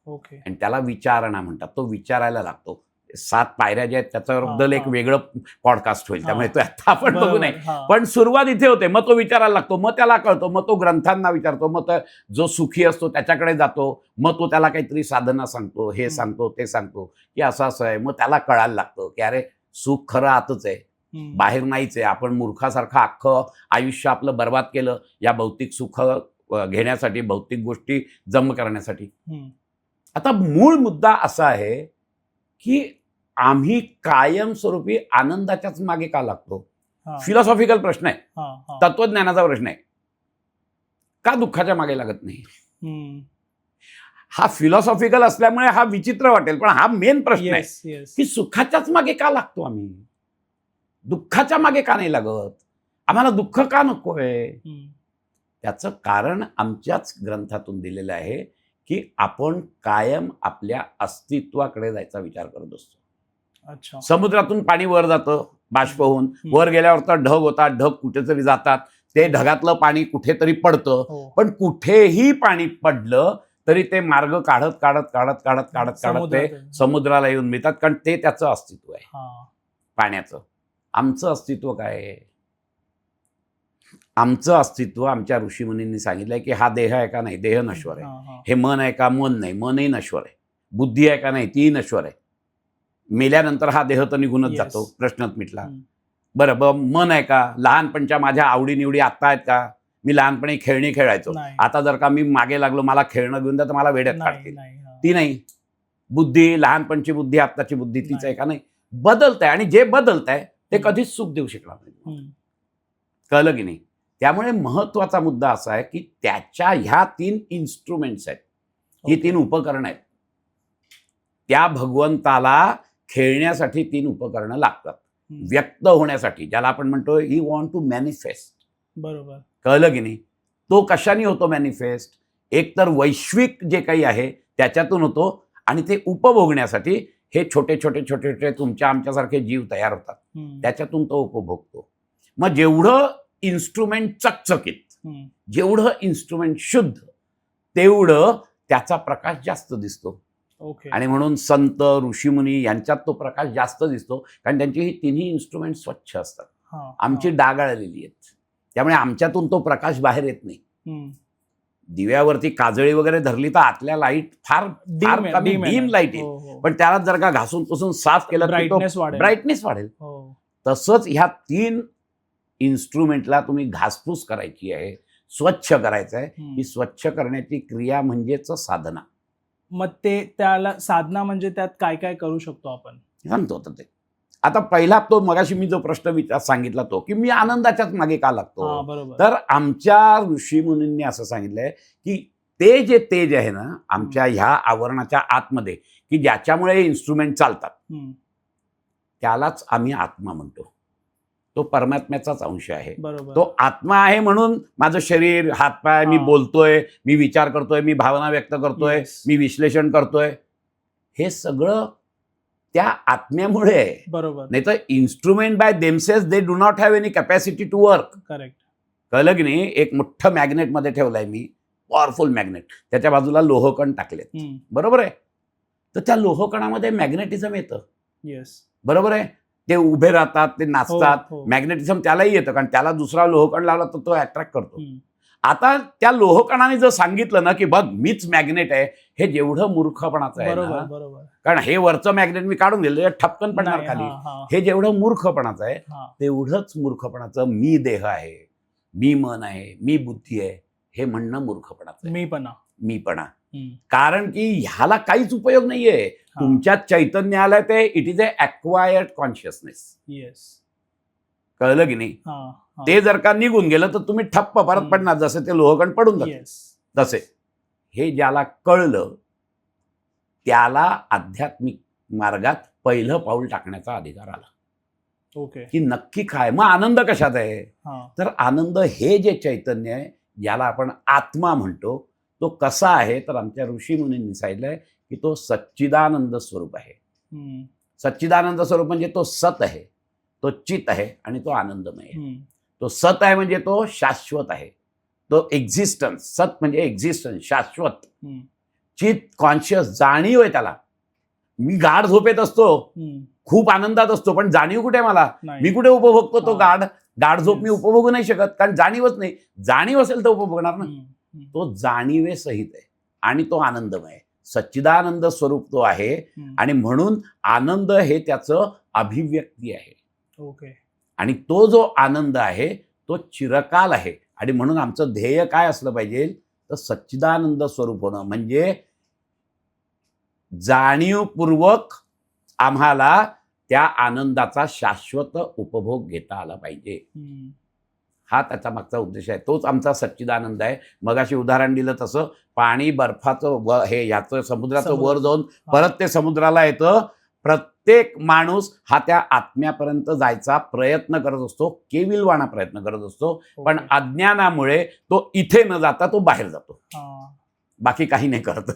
ओके. आणि त्याला विचारणा म्हणतात. तो विचारायला लागतो. 7 पायऱ्या ज्या आहेत त्याच्याबद्दल एक वेगळं पॉडकास्ट होईल, त्यामुळे तो आता आपण बघू नये. पण सुरुवात इथे होते. मग तो विचारायला लागतो, मग त्याला कळतो, मग तो ग्रंथांना विचारतो, मग जो सुखी असतो त्याच्याकडे जातो, मग तो त्याला काहीतरी साधना सांगतो, हे सांगतो, ते सांगतो की असं असं आहे. मग त्याला कळायला लागतं की अरे सुख खरं आतच आहे, बाहेर नाहीच आहे. आपण मूर्खासारखं अख्खं आयुष्य आपलं बर्बाद केलं या भौतिक सुख घेण्यासाठी, भौतिक गोष्टी जम करण्यासाठी. आता मूळ मुद्दा असा आहे की आम्ही कायमस्वरूपी आनंदाच्याच मागे का लागतो. फिलॉसॉफिकल प्रश्न आहे, तत्वज्ञानाचा प्रश्न आहे. का दुःखाच्या मागे लागत नाही. हा फिलॉसॉफिकल असल्यामुळे हा विचित्र वाटेल, पण हा मेन प्रश्न आहे की सुखाच्याच मागे का लागतो आम्ही, दुःखाच्या मागे का नाही लागत, आम्हाला दुःख का नकोय. त्याचं कारण आमच्याच ग्रंथातून दिलेलं आहे की आपण कायम आपल्या अस्तित्वाकडे जायचा विचार करत असतो. अच्छा. समुद्रातून पाणी वर जातं बाष्प होऊन, वर गेल्यावर तर ढग होतात, ढग कुठेतरी जातात, ते ढगातलं पाणी कुठेतरी पडतं. पण कुठेही पाणी पडलं तरी ते मार्ग काढत काढत काढत काढत काढत काढत ते समुद्राला येऊन मिळतात, कारण ते त्याचं अस्तित्व आहे पाण्याचं. आमचं अस्तित्व काय आहे. आमचं अस्तित्व आमच्या ऋषीमुनींनी सांगितलंय की हा देह आहे का नाही, देह नश्वर आहे. हे मन आहे का, मन नाही, मनही नश्वर आहे. बुद्धी आहे का नाही, तीही नश्वर आहे. मेल्यानंतर हा देह तर निघूनच जातो, प्रश्नच मिटला. बरं, मन आहे का, लहानपणच्या माझ्या आवडीनिवडी आत्ता आहेत का. मी लहानपणी खेळणी खेळायचो, आता जर का मी मागे लागलो मला खेळणं घेऊन द्या तर मला वेड्यात काढतील, ती नाही. बुद्धी, लहानपणची बुद्धी आत्ताची बुद्धी तीच आहे का नाही. बदलत आहे, आणि जे बदलत आहे ते कधीच सुख देऊ शकणार नाही. कळलं की नाही. त्यामुळे महत्वाचा मुद्दा असा आहे की त्याच्या ह्या 3 इन्स्ट्रुमेंट्स आहेत. ही 3 उपकरणं आहेत. त्या भगवंताला खेळण्यासाठी 3 उपकरणं लागतात. व्यक्त होण्यासाठी, ज्याला आपण म्हणतो ही वॉन्ट टू मॅनिफेस्ट. बरोबर. कळलं की नाही? तो कशाने होतो मॅनिफेस्ट? एक तर वैश्विक जे काही आहे त्याच्यातून होतो, आणि ते उपभोगण्यासाठी हे छोटे छोटे छोटे छोटे तुमच्या आमच्यासारखे जीव तयार होतात, त्याच्यातून तो उपभोगतो. मग जेवढं इन्स्ट्रुमेंट चकचकीत, जेवढं इन्स्ट्रुमेंट शुद्ध, तेवढं त्याचा प्रकाश जास्त दिसतो. ओके. आणि म्हणून संत ऋषीमुनी यांच्यात तो प्रकाश जास्त दिसतो, कारण त्यांची ही तिन्ही इन्स्ट्रुमेंट स्वच्छ असतात. आमची डागाळलेली आहेत, त्यामुळे आमच्यातून तो प्रकाश बाहेर येत नाही. दिव्यावरती काजळी वगैरे धरली तर आतल्या लाईट फार कमी डीम लाईट आहे, पण त्याला जर का घासून पुसून साफ केलं तर ब्राईटनेस वाढेल. तसंच ह्या 3 इन्स्ट्रुमेंटला तुम्ही घासपूस करायची आहे, स्वच्छ करायचं आहे. ही स्वच्छ करण्याची क्रिया म्हणजेच साधना. मग ते त्याला साधना म्हणजे त्यात काय काय करू शकतो आपण? सांगतो आता ते. आता पहिला तो मगाशी मी जो प्रश्न सांगितला तो की मी आनंदाच्याच मागे का लागतो, तर आमच्या ऋषीमुनींनी असं सांगितलंय की ते जे तेज आहे ना आमच्या ह्या आवरणाच्या आतमध्ये, की ज्याच्यामुळे इन्स्ट्रुमेंट चालतात, त्यालाच आम्ही आत्मा म्हणतो. तो परमात्म्याचाच अंश आहे. तो आत्मा आहे म्हणून माझं शरीर, हातपाय, मी बोलतोय, मी विचार करतोय, मी भावना व्यक्त करतोय, मी विश्लेषण करतोय, हे सगळं त्या आत्म्यामुळे आहे. बरोबर. नाही तर instrument by themselves they do not have any capacity to work. Correct. कळलं की नाही? एक मोठं मॅग्नेट मध्ये ठेवलंय मी, पॉवरफुल मॅग्नेट, त्याच्या बाजूला लोहकण टाकलेत, बरोबर आहे? तर त्या लोहकणामध्ये मॅग्नेटिझम येतं. येस, बरोबर आहे. ते उभे राहतात, ते नाचतात. मॅग्नेटिझम त्यालाही येतं, कारण त्याला दुसरा लोहकण लावला तर तो अट्रॅक्ट करतो. आता त्या लोहकणाने जर सांगितलं ना की बघ मीच मॅग्नेट आहे, हे जेवढं मूर्खपणाचं आहे ना, कारण हे वरचं मॅग्नेट मी काढून दिलं ठपकन पडणार खाली, हे जेवढं मूर्खपणाचं आहे तेवढंच मूर्खपणाचं मी देह आहे, मी मन आहे, मी बुद्धी आहे, हे म्हणणं मूर्खपणाचं. मीपणा. कारण की ह्याला काहीच उपयोग नाहीये. तुमच्या चैतन्य आलं ते it is a acquired consciousness. Yes, कळलं की नाही? ते जर का निघून गेलं तर तुम्ही ठप्प परत पडणार, जसं ते लोहकण पडून जाते तसे. हे ज्याला कळलं त्याला आध्यात्मिक मार्गात पहिलं पाऊल टाकण्याचा अधिकार आला. ओके. की नक्की काय, मग आनंद कशात आहे? तर आनंद हे जे चैतन्य आहे ज्याला आपण आत्मा म्हणतो, तो कसा आहे तर आमच्या ऋषीमुनींनी सांगितलंय की तो सच्चिदानंद स्वरूप आहे. सच्चिदानंद स्वरूप म्हणजे तो सत आहे, तो चित आहे आणि तो आनंदमय आहे. तो सत आहे म्हणजे तो शाश्वत आहे, तो एक्झिस्टन्स. सत म्हणजे एक्झिस्टन्स, शाश्वत. चित कॉन्शियस, जाणीव आहे त्याला. मी गाढ झोपेत असतो, खूप आनंदात असतो, पण जाणीव कुठे मला? मी कुठे उपभोगतो तो गाढ झोप? मी उपभोगू नाही शकत, कारण जाणीवच नाही. जाणीव असेल तर उपभोगणार ना. तो जाणीवे सहित आहे आणि तो आनंदमय आहे. सच्चिदानंद स्वरूप तो आहे, आणि म्हणून आनंद हे त्याचं अभिव्यक्ती आहे. ओके. आणि तो जो आनंद आहे तो चिरकाल आहे. आणि म्हणून आमचं ध्येय काय असलं पाहिजे तर सच्चिदानंद स्वरूप होणं, म्हणजे जाणीवपूर्वक आम्हाला त्या आनंदाचा शाश्वत उपभोग घेता आला पाहिजे. हा त्याचा मागचा उद्देश आहे. तोच आमचा सच्चिदानंद आहे. मगाशी उदाहरण दिलं तसं पाणी बर्फाचं हे याचं समुद्राचं वर जाऊन परत ते समुद्राला येतं. प्रत्येक माणूस हा त्या आत्म्यापर्यंत जायचा प्रयत्न करत असतो, केविलवाणा प्रयत्न करत असतो, पण अज्ञानामुळे तो इथे न जाता तो बाहेर जातो, बाकी काही नाही करत.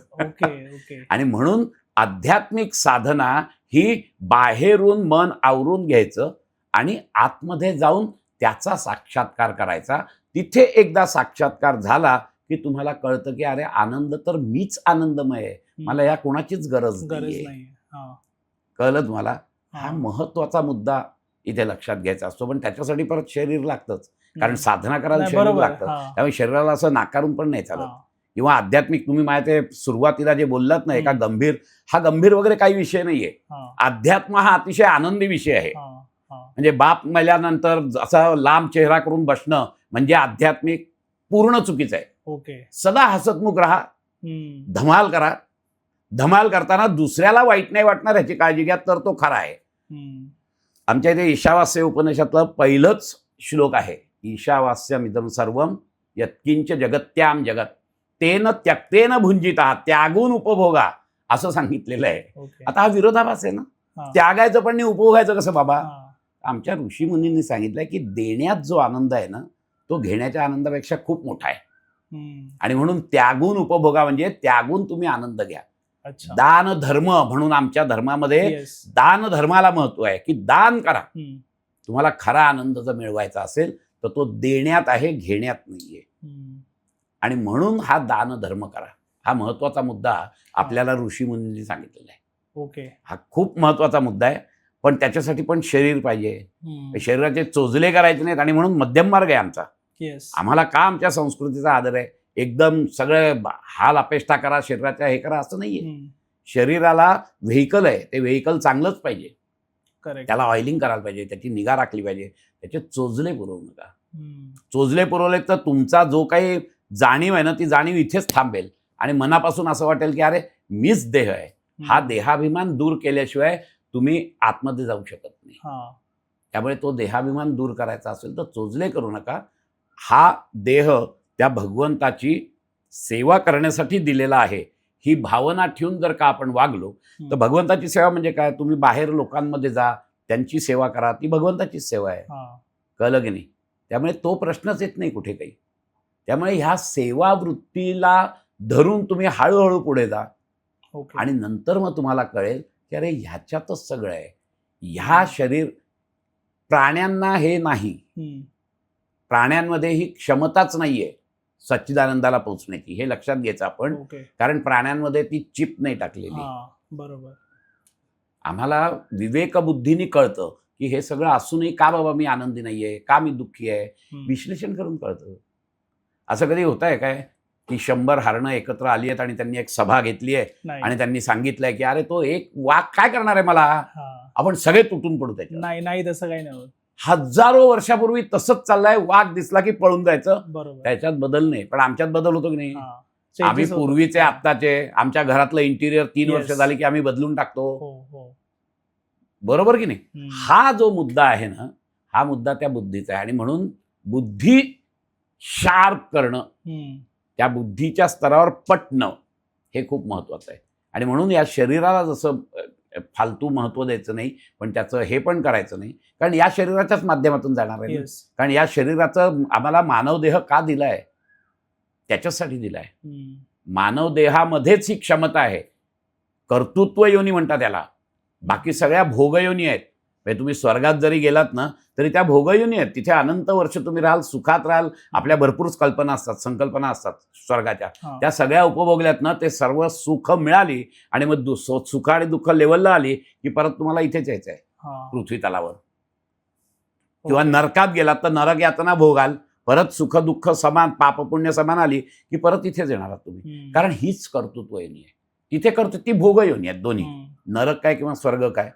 आणि म्हणून आध्यात्मिक साधना ही बाहेरून मन आवरून घ्यायचं आणि आतमध्ये जाऊन त्याचा साक्षात्कार करायचा. तिथे एकदा साक्षात्कार झाला की तुम्हाला कळतं की अरे आनंद तर मीच आनंदमय आहे, मला या कोणाचीच गरज नाही. कळलं तुम्हाला? हा महत्वाचा मुद्दा इथे लक्षात घ्यायचा असतो. पण त्याच्यासाठी परत शरीर लागतंच, कारण साधना करायला शरीर लागतं. त्यामुळे शरीराला असं नाकारून पण नाही चालत. किंवा आध्यात्मिक तुम्ही माझ्या ते सुरुवातीला जे बोललात ना, एका गंभीर वगैरे काही विषय नाहीये. अध्यात्म हा अतिशय आनंदी विषय आहे. म्हणजे बाप मेल्यानंतर असा लांब चेहरा करून बसणं म्हणजे आध्यात्मिक पूर्ण चुकीचं आहे. ओके. सदा हसतमुख राहा, धमाल करा. धमाल करताना दुसऱ्याला वाईट नाही वाटणार ह्याची काळजी घ्या, तर तो खरा आहे. आमच्या इथे ईशावास्य उपनिषदातलं पहिलंच श्लोक आहे, ईशावास्यमिदं सर्वं यत्किंच जगत्याम जगत. त्यक्तेन त्यक्तेन भुंजिता, त्यागून उपभोगा असं सांगितलेलं आहे. ओके. आता हा विरोधाभास आहे ना. हा. त्यागायचं पण नाही, उपभोगायचं कसं बाबा? हा. आमच्या ऋषीमुनींनी सांगितलंय की देण्यात जो आनंद आहे ना, तो घेण्याच्या आनंदापेक्षा खूप मोठा आहे. आणि म्हणून त्यागून उपभोगा म्हणजे त्यागून तुम्ही आनंद घ्या. अच्छा. दान धर्म म्हणून आमच्या धर्मामध्ये येस. दान धर्माला महत्व आहे की दान करा. तुम्हाला खरा आनंद जर मिळवायचा असेल तर तो देण्यात आहे, घेण्यात नाहीये. आणि म्हणून हा दान धर्म करा, हा महत्वाचा मुद्दा आपल्याला ऋषीमुनींनी सांगितलेला आहे. ओके. हा खूप महत्वाचा मुद्दा आहे. पण त्याच्यासाठी पण शरीर पाहिजे. शरीराचे चोचले करायचे नाहीत. आणि म्हणून मध्यम मार्ग आहे आमचा. येस. आम्हाला का आमच्या संस्कृतीचा आदर आहे, एकदम सगळे हाल अपेष्टा करा, शरीराच्या हे करा असं नाहीये. शरीराला व्हेकल आहे, ते व्हेकल चांगलंच पाहिजे. करेक्ट. त्याला ऑइलिंग करायला पाहिजे, त्याची निगा राखली पाहिजे, त्याचे चोचले पुरवू नका. चोचले पुरवले तर तुमचा जो काही जाणीव आहे ना, ती जाणीव इथेच थांबेल आणि मनापासून असं वाटेल की अरे मीच देह आहे. हा देहाभिमान दूर केल्याशिवाय तुम्ही आतमध्ये जाऊ शकत नाही. त्यामुळे तो देहाभिमान दूर करायचा असेल तर चोचले करू नका. हा देह त्या भगवंताची सेवा करण्यासाठी दिलेला आहे, ही भावना ठेवून जर का आपण वागलो तर भगवंताची सेवा म्हणजे काय, तुम्ही बाहेर लोकांमध्ये जा, त्यांची सेवा करा, ती भगवंताचीच सेवा आहे. कळलं की नाही? त्यामुळे तो प्रश्नच येत नाही कुठे काही. त्यामुळे ह्या सेवा वृत्तीला धरून तुम्ही हळूहळू पुढे जा. आणि नंतर मग तुम्हाला कळेल की अरे ह्याच्यातच सगळं आहे. ह्या शरीर प्राण्यांना हे नाही, प्राण्यांमध्ये ही क्षमताच नाहीये सच्चिदानंदाला पोहोचण्याची, हे लक्षात घ्यायचं आपण. कारण प्राण्यांमध्ये ती चिप नाही टाकलेली. बरोबर. आम्हाला विवेकबुद्धीने कळतं की हे सगळं असूनही का बाबा मी आनंदी नाहीये, का मी दुःखी आहे, विश्लेषण करून कळतं. असं कधी होत आहे काय की 100 हरणं एकत्र आली आहेत आणि त्यांनी एक सभा घेतली आहे आणि त्यांनी सांगितलंय की अरे तो एक वाघ काय करणार आहे मला, आपण सगळे तुटून पडू त्याच्यात? नाही, तसं काही नाही. हजारो वर्षापूर्वी तसंच चाललंय, वाघ दिसला की पळून जायचं. बरोबर. त्याच्यात बदल नाही, पण आमच्यात बदल होतो की नाही? आम्ही पूर्वीचे आत्ताचे, आमच्या घरातलं इंटिरियर 3 वर्ष झाली की आम्ही बदलून टाकतो. बरोबर की नाही? हा जो मुद्दा आहे ना, हा मुद्दा त्या बुद्धीचा आहे. आणि म्हणून बुद्धी शार्प करणं, त्या बुद्धीच्या स्तरावर पटणं हे खूप महत्वाचं आहे. आणि म्हणून या शरीराला जसं फालतू महत्व द्यायचं नाही, पण त्याचं हे पण करायचं नाही, कारण या शरीराच्याच माध्यमातून जाणार आहे. कारण या शरीराचं आम्हाला मानव देह का दिलाय, त्याच्यासाठी दिलाय. मानव देहामध्येच ही क्षमता आहे. कर्तृत्व योनी म्हणतात त्याला, बाकी सगळ्या भोगयोनी आहेत. म्हणजे तुम्ही स्वर्गात जरी गेलात ना तरी त्या भोगयोनी आहेत, तिथे अनंत वर्ष तुम्ही राहाल, सुखात राहाल. आपल्या भरपूर कल्पना असतात, संकल्पना असतात स्वर्गाच्या, त्या सगळ्या उपभोगल्यात ना, ते सर्व सुख मिळाली आणि मग सुख आणि दुःख लेवलला आली की परत तुम्हाला इथेच यायचं आहे पृथ्वी तलावर. किंवा नरकात गेलात तर नरक यातना भोगाल, परत सुख दुःख समान, पाप पुण्य समान आली की परत इथेच येणार आहात तुम्ही. कारण हीच कर्तृत्व योनी आहे. तिथे करतो ती भोगयोनी आहेत दोन्ही. नरक काय किंवा स्वर्ग काय,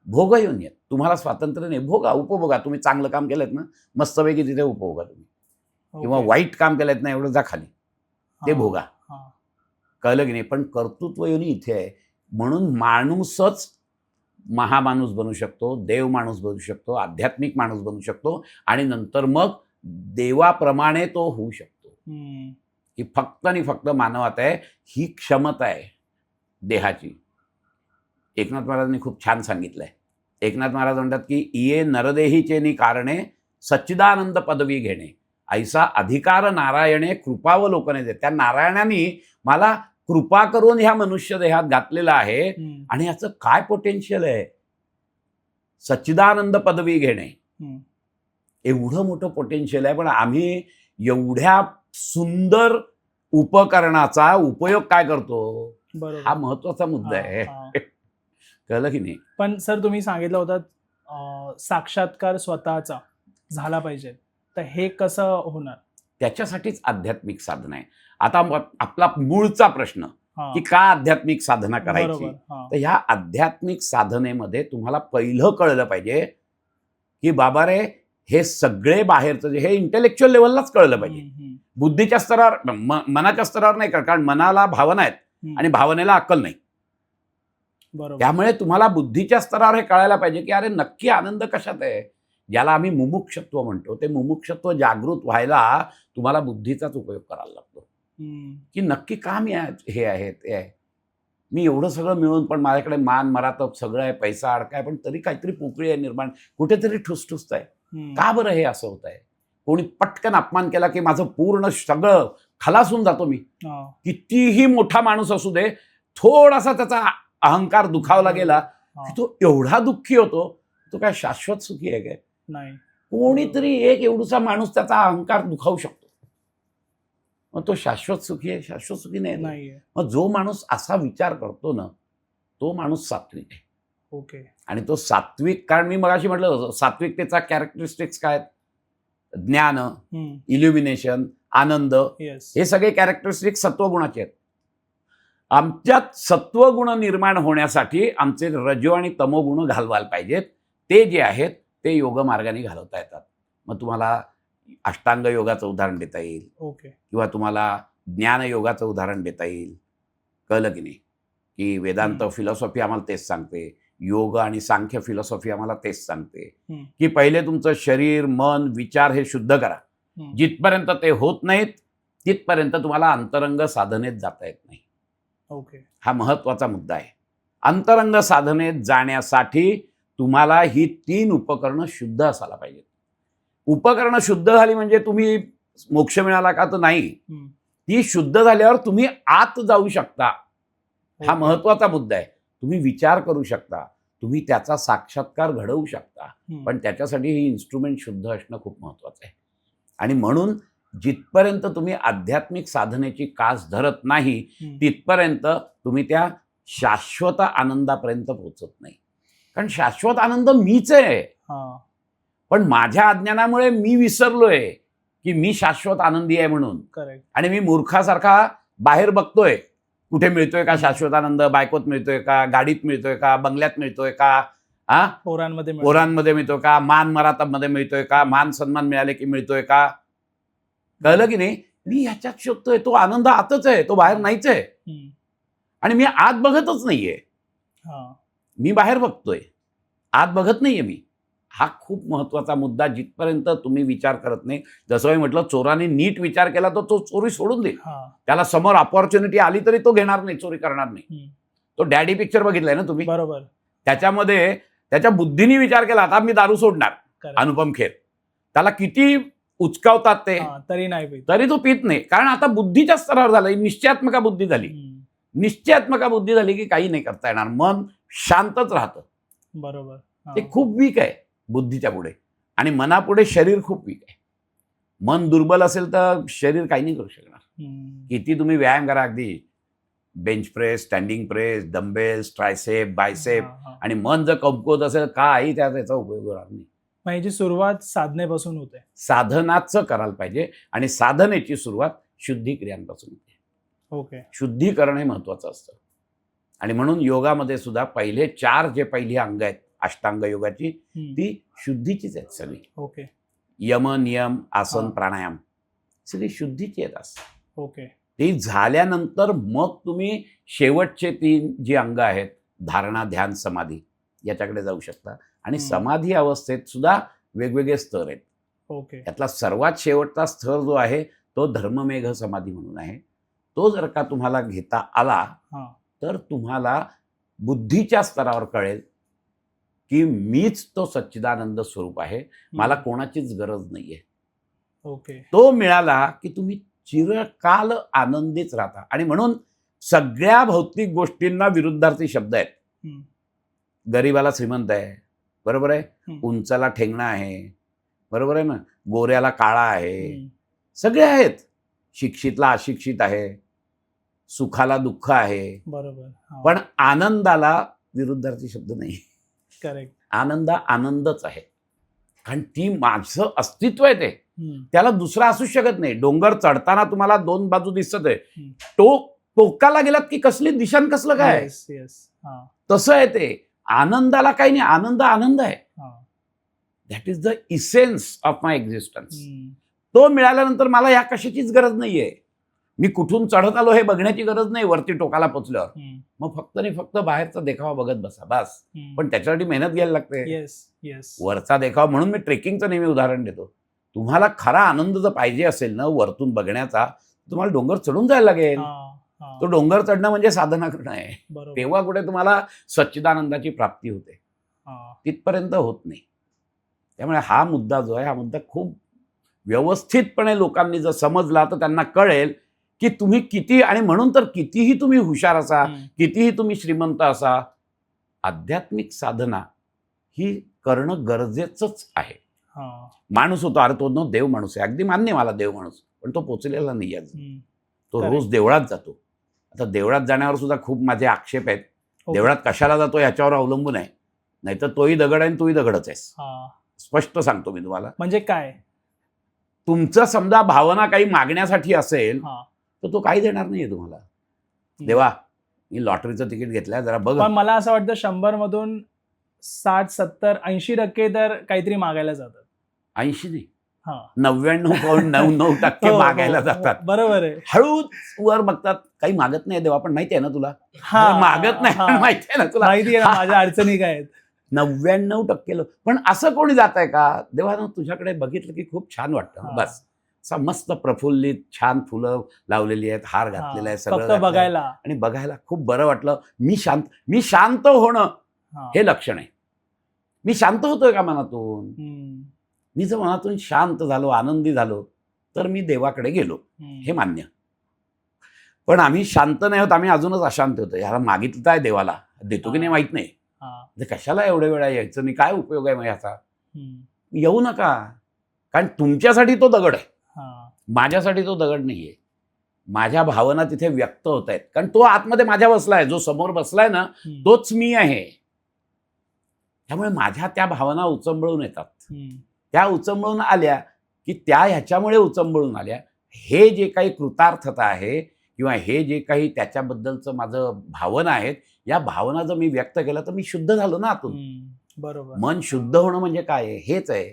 भोगयोनी आहेत. तुम्हाला स्वातंत्र्य नाही, भोगा, उपभोगा. तुम्ही चांगलं काम केलं ना, मस्तपैकी तिथे उपभोगा तुम्ही. किंवा वाईट काम केलं ना, एवढं जा खाली, ते भोगा. कळलं की नाही? पण कर्तृत्व योनी इथे आहे. म्हणून माणूसच महामाणूस बनू शकतो, देव माणूस बनू शकतो, आध्यात्मिक माणूस बनू शकतो आणि नंतर मग देवाप्रमाणे तो होऊ शकतो. ही फक्त आणि फक्त मानवात आहे, ही क्षमता आहे देहाची. एकनाथ महाराजांनी खूप छान सांगितलंय. एकनाथ महाराज म्हणतात की इये नरदेहीचे नि कारणे सच्चिदानंद पदवी घेणे, ऐसा अधिकार नारायणे कृपावलोकने दे. त्या नारायणाने मला कृपा करून ह्या मनुष्य देहात घातलेला आहे आणि याचं काय पोटेन्शियल आहे, सच्चिदानंद पदवी घेणे. एवढं मोठं पोटेन्शियल आहे, पण आम्ही एवढ्या सुंदर उपकरणाचा उपयोग काय करतो, हा महत्वाचा मुद्दा आहे. कळलं की नाही? पण सर तुम्ही सांगितलं होतं साक्षात्कार स्वतःचा झाला पाहिजे, तर हे कसं होणार? त्याच्यासाठीच आध्यात्मिक साधना आहे. आता आपला मूळचा प्रश्न की का आध्यात्मिक साधना करायची, तर ह्या आध्यात्मिक साधनेमध्ये तुम्हाला पहिलं कळलं पाहिजे की बाबा रे, हे सगळे बाहेरचं हे इंटेलेक्च्युअल लेवललाच कळलं पाहिजे. बुद्धीच्या स्तरावर, मनाच्या स्तरावर नाही, कारण मनाला भावना आहेत आणि भावनेला अक्कल नाही. त्यामुळे तुम्हाला बुद्धीच्या स्तरावर हे कळायला पाहिजे की अरे नक्की आनंद कशात आहे. ज्याला आम्ही मुमुक्षत्व म्हणतो, ते मुमुक्षत्व जागृत व्हायला तुम्हाला बुद्धीचाच उपयोग करायला लागतो. की नक्की का मी हे आहे ते आहे. मी एवढं सगळं मिळून पण माझ्याकडे मान मरातब सगळं आहे, पैसा अडकाय, पण तरी काहीतरी पोकळी आहे निर्माण, कुठेतरी ठुसठुसत आहे. का बरं हे असं होत आहे? कोणी पटकन अपमान केला की माझं पूर्ण सगळं खलास होऊन जातो मी. कितीही मोठा माणूस असू दे, थोडासा त्याचा अहंकार दुखावला गेला की तो एवढा दुःखी होतो. तो काय शाश्वत सुखी आहे काय? नाही. कोणीतरी एक एवढूसा माणूस त्याचा अहंकार दुखावू शकतो, मग तो शाश्वत सुखी आहे? शाश्वत सुखी नाही. मग जो माणूस असा विचार करतो ना, तो माणूस सात्विक आहे. ओके. आणि तो सात्विक, कारण मी मगाशी म्हटलं सात्विकतेचा कॅरेक्टरिस्टिक्स काय? ज्ञान, इल्युमिनेशन, आनंद, हे सगळे कॅरेक्टरिस्टिक्स सत्वगुणाचे आहेत. आमच्यात सत्वगुण निर्माण होण्यासाठी आमचे रजो आणि तमोगुण घालवायला पाहिजेत. ते जे आहेत ते योग मार्गाने घालवता येतात. मग तुम्हाला अष्टांग योगाचं उदाहरण देता येईल. ओके. किंवा तुम्हाला ज्ञान योगाचं उदाहरण देता येईल. कळलं की नाही? की वेदांत फिलॉसॉफी आम्हाला तेच सांगते, योग आणि सांख्य फिलॉसॉफी आम्हाला तेच सांगते की पहिले तुमचं शरीर, मन, विचार हे शुद्ध करा. जिथपर्यंत ते होत नाहीत तिथपर्यंत तुम्हाला अंतरंग साधनेत जाता येत नाही. ओके. हा महत्वाचा मुद्दा आहे. अंतरंग साधनेत जाण्यासाठी तुम्हाला ही 3 उपकरणं शुद्ध असायला पाहिजेत. उपकरणं शुद्ध झाली म्हणजे तुम्ही मोक्ष मिळाला का? तर नाही. ती शुद्ध झाल्यावर तुम्ही आत जाऊ शकता. हा महत्वाचा मुद्दा आहे. तुम्ही विचार करू शकता, तुम्ही त्याचा साक्षात्कार घडवू शकता, पण त्याच्यासाठी ही इन्स्ट्रुमेंट शुद्ध असणं खूप महत्वाचं आहे. आणि म्हणून जिथपर्यंत तुम्ही आध्यात्मिक साधनेची कास धरत नाही तिथपर्यंत तुम्ही त्या शाश्वत आनंदापर्यंत पोहोचत नाही. कारण शाश्वत आनंद मीच आहे. पण माझ्या अज्ञानामुळे मी विसरलोय की मी शाश्वत आनंदी आहे म्हणून. करेक्ट. आणि मी मूर्खासारखा बाहेर बघतोय, कुठे मिळतोय का शाश्वत आनंद? बायकोत मिळतोय का? गाडीत मिळतोय का? बंगल्यात मिळतोय का? पोरांमध्ये मिळतोय का? मान मरातबमध्ये मिळतोय का? मान सन्मान मिळाले की मिळतोय का? कळलं की नाही? मी ह्याच्यात शोधतोय. तो आनंद आतच आहे, तो बाहेर नाहीच आहे. आणि मी आत बघतच नाहीये. मी बाहेर बघतोय, आत बघत नाहीये मी. हा खूप महत्वाचा मुद्दा. जिथपर्यंत तुम्ही विचार करत नाही, जसं मी म्हटलं, चोराने नीट विचार केला तर तो चोरी सोडून देईल. त्याला समोर अपॉर्च्युनिटी आली तरी तो घेणार नाही, चोरी करणार नाही. तो डॅडी पिक्चर बघितलाय ना तुम्ही? बरोबर. त्याच्यामध्ये त्याच्या बुद्धीने विचार केला, आता मी दारू सोडणार. अनुपम खेर, त्याला किती उचकावतात ते, तरी नाही, तरी तो पित नाही. कारण आता बुद्धीच्या स्तरावर झाला, निश्चयात्मका बुद्धी झाली. निश्चयात्मका बुद्धी झाली की काही नाही करता येणार. मन शांतच राहतं. बरोबर. ते खूप वीक आहे बुद्धीच्या पुढे, आणि मनापुढे शरीर खूप वीक आहे. मन दुर्बल असेल तर शरीर काही नाही करू शकणार. किती तुम्ही व्यायाम करा, अगदी bench press, standing press, dumbbells, tricep, bicep, आणि मन जर कमकुवत असेल काही त्याचा उपयोग होणार नाही. याची सुरुवात साधनेपासून होते. साधनाचं करायला पाहिजे, आणि साधनेची सुरुवात शुद्धीक्रियांपासून होते. ओके. शुद्धीकरण हे महत्वाचं असतं. आणि म्हणून योगामध्ये सुद्धा पहिले 4 जे पहिली अंग आहेत अष्टांग योगाची, ती शुद्धीचीच आहेत सगळी. ओके. यम, नियम, आसन, प्राणायाम सगळी शुद्धीची आहेत असं. ओके. ते झाल्यानंतर मग तुम्ही शेवटचे 3 जी अंग आहेत, धारणा, ध्यान, समाधी, याच्याकडे जाऊ शकता. आणि समाधी अवस्थेत सुद्धा वेगवेगळे स्तर आहेत. ओके. त्यातला सर्वात शेवटचा स्तर जो आहे तो धर्ममेघ समाधी म्हणून आहे. तो जर का तुम्हाला घेता आला तर तुम्हाला बुद्धीच्या स्तरावर कळेल की मीच तो सच्चिदानंद स्वरूप आहे, मला कोणाचीच गरज नाहीये. ओके. तो मिळाला की तुम्ही चिरकाल आनंदीच राहता. आणि म्हणून सगळ्या भौतिक गोष्टींना विरुद्धार्थी शब्द आहेत. गरीबाला श्रीमंत आहे, बरोबर आहे, उंचाला ठेंगणा आहे, बरोबर आहे ना, गोऱ्याला काळा आहे, सगळे आहेत. शिक्षितला अशिक्षित आहे, सुखाला दुःख आहे, बरोबर. पण आनंदाला विरुद्धार्थी शब्द नाही. करेक्ट. आनंद आनंदच आहे, कारण ती माझं अस्तित्व आहे, ते त्याला दुसरा असू शकत नाही. डोंगर चढताना तुम्हाला 2 बाजू दिसत आहे, टोकाला गेलात की कसली दिशा कसलं काय, तसं आहे ते. आनंदाला काही नाही, आनंद आनंद आहे. That is the essence of my existence. तो मिळाल्यानंतर मला या कशाचीच गरज नाहीये. मी कुठून चढत आलो हे बघण्याची गरज नाही. वरती टोकाला पोचल्यावर मग फक्त आणि फक्त बाहेरचा देखावा बघत बसा बस. पण त्याच्यासाठी मेहनत घ्यायला लागते. वरचा देखावा, म्हणून मी ट्रेकिंगचं नेहमी उदाहरण देतो. तुम्हाला खरा आनंद जर पाहिजे असेल ना वरतून बघण्याचा, तुम्हाला डोंगर चढून जायला लागेल. हा, हा, तो डोंगर चढणं म्हणजे साधना करणं आहे. बरोबर. तेव्हा कुठे तुम्हाला सच्चिदानंदाची प्राप्ती होते. हा, तिथपर्यंत होत नाही. त्यामुळे हा मुद्दा जो आहे, हा मुद्दा खूप व्यवस्थितपणे लोकांनी जर समजला तर त्यांना कळेल की तुम्ही किती, आणि म्हणून तर कितीही तुम्ही हुशार असा, कितीही तुम्ही श्रीमंत असा, आध्यात्मिक साधना ही करणं गरजेचंच आहे. हा, माणूस होतो, अरे तो देव माणूस आहे, अगदी मान्य मला देव माणूस, पण तो पोचलेला नाही अजून. तो Correct. रोज देवळात जातो. आता देवळात जाण्यावर सुद्धा खूप माझे आक्षेप आहेत. Okay. देवळात कशाला जातो याच्यावर अवलंबून आहे. नाहीतर तोही दगड आहे आणि तोही दगडच आहेस. हा, स्पष्ट सांगतो मी तुम्हाला. म्हणजे काय? तुमचं समजा भावना काही मागण्यासाठी असेल हा, तर तो काही देणार नाहीये तुम्हाला. देवा, मी लॉटरीचं तिकीट घेतलंय, जरा बघ. पण मला असं वाटतं 100 मधून 60, 70, 80% तर काहीतरी मागायला जातात. 80 नाही, हा, 99.99% हो, हो, मागायला हो, जातात. बरोबर आहे. हळूच वर बघतात, काही मागत नाही देवा, पण माहिती आहे ना तुला, हा, अरे मागत नाही हा, पण माहिती आहे ना तुला, माहिती आहे ना माझ्या अडचणी काय आहेत. 99% लोक. पण असं कोणी जात आहे का? देवानं तुझ्याकडे बघितलं की खूप छान वाटतं. हा. बस असा मस्त प्रफुल्लित छान फुलं लावलेली आहेत, हार घातलेला आहे, सगळं फक्त घातलंय. बघायला. आणि बघायला खूप बरं वाटलं. मी शांत होणं हा. हे लक्षण आहे. मी शांत होतोय का मनातून? हम्म, मी जर मनातून शांत झालो, आनंदी झालो, तर मी देवाकडे गेलो, हम्म. हे मान्य. पण आम्ही शांत नाही होत, आम्ही अजूनच अशांत होतो. ह्याला मागितलं आहे देवाला, देतो की नाही माहित नाही. हा, कशाला एवढ्या वेळा यायचं, मी काय उपयोग आहे मग ह्याचा? हम्म, येऊ नका, कारण तुमच्यासाठी तो दगड आहे, हा, माझ्यासाठी तो दगड नाहीये. माझ्या भावना तिथे व्यक्त होत आहेत, कारण तो आतमध्ये माझ्या बसलाय, जो समोर बसलाय ना हम्म, तोच मी आहे. त्यामुळे माझ्या त्या भावना उचंबळून येतात. हम्म, त्या उचंबळून आल्या की त्या ह्याच्यामुळे उचंबळून आल्या. हे जे काही कृतार्थता आहे किंवा हे जे काही त्याच्याबद्दलचं माझं भावना आहेत, या भावना जर मी व्यक्त केलं तर मी शुद्ध झालो ना आतून. हम्म, बरोबर. मन शुद्ध होणं म्हणजे काय आहे? हेच आहे.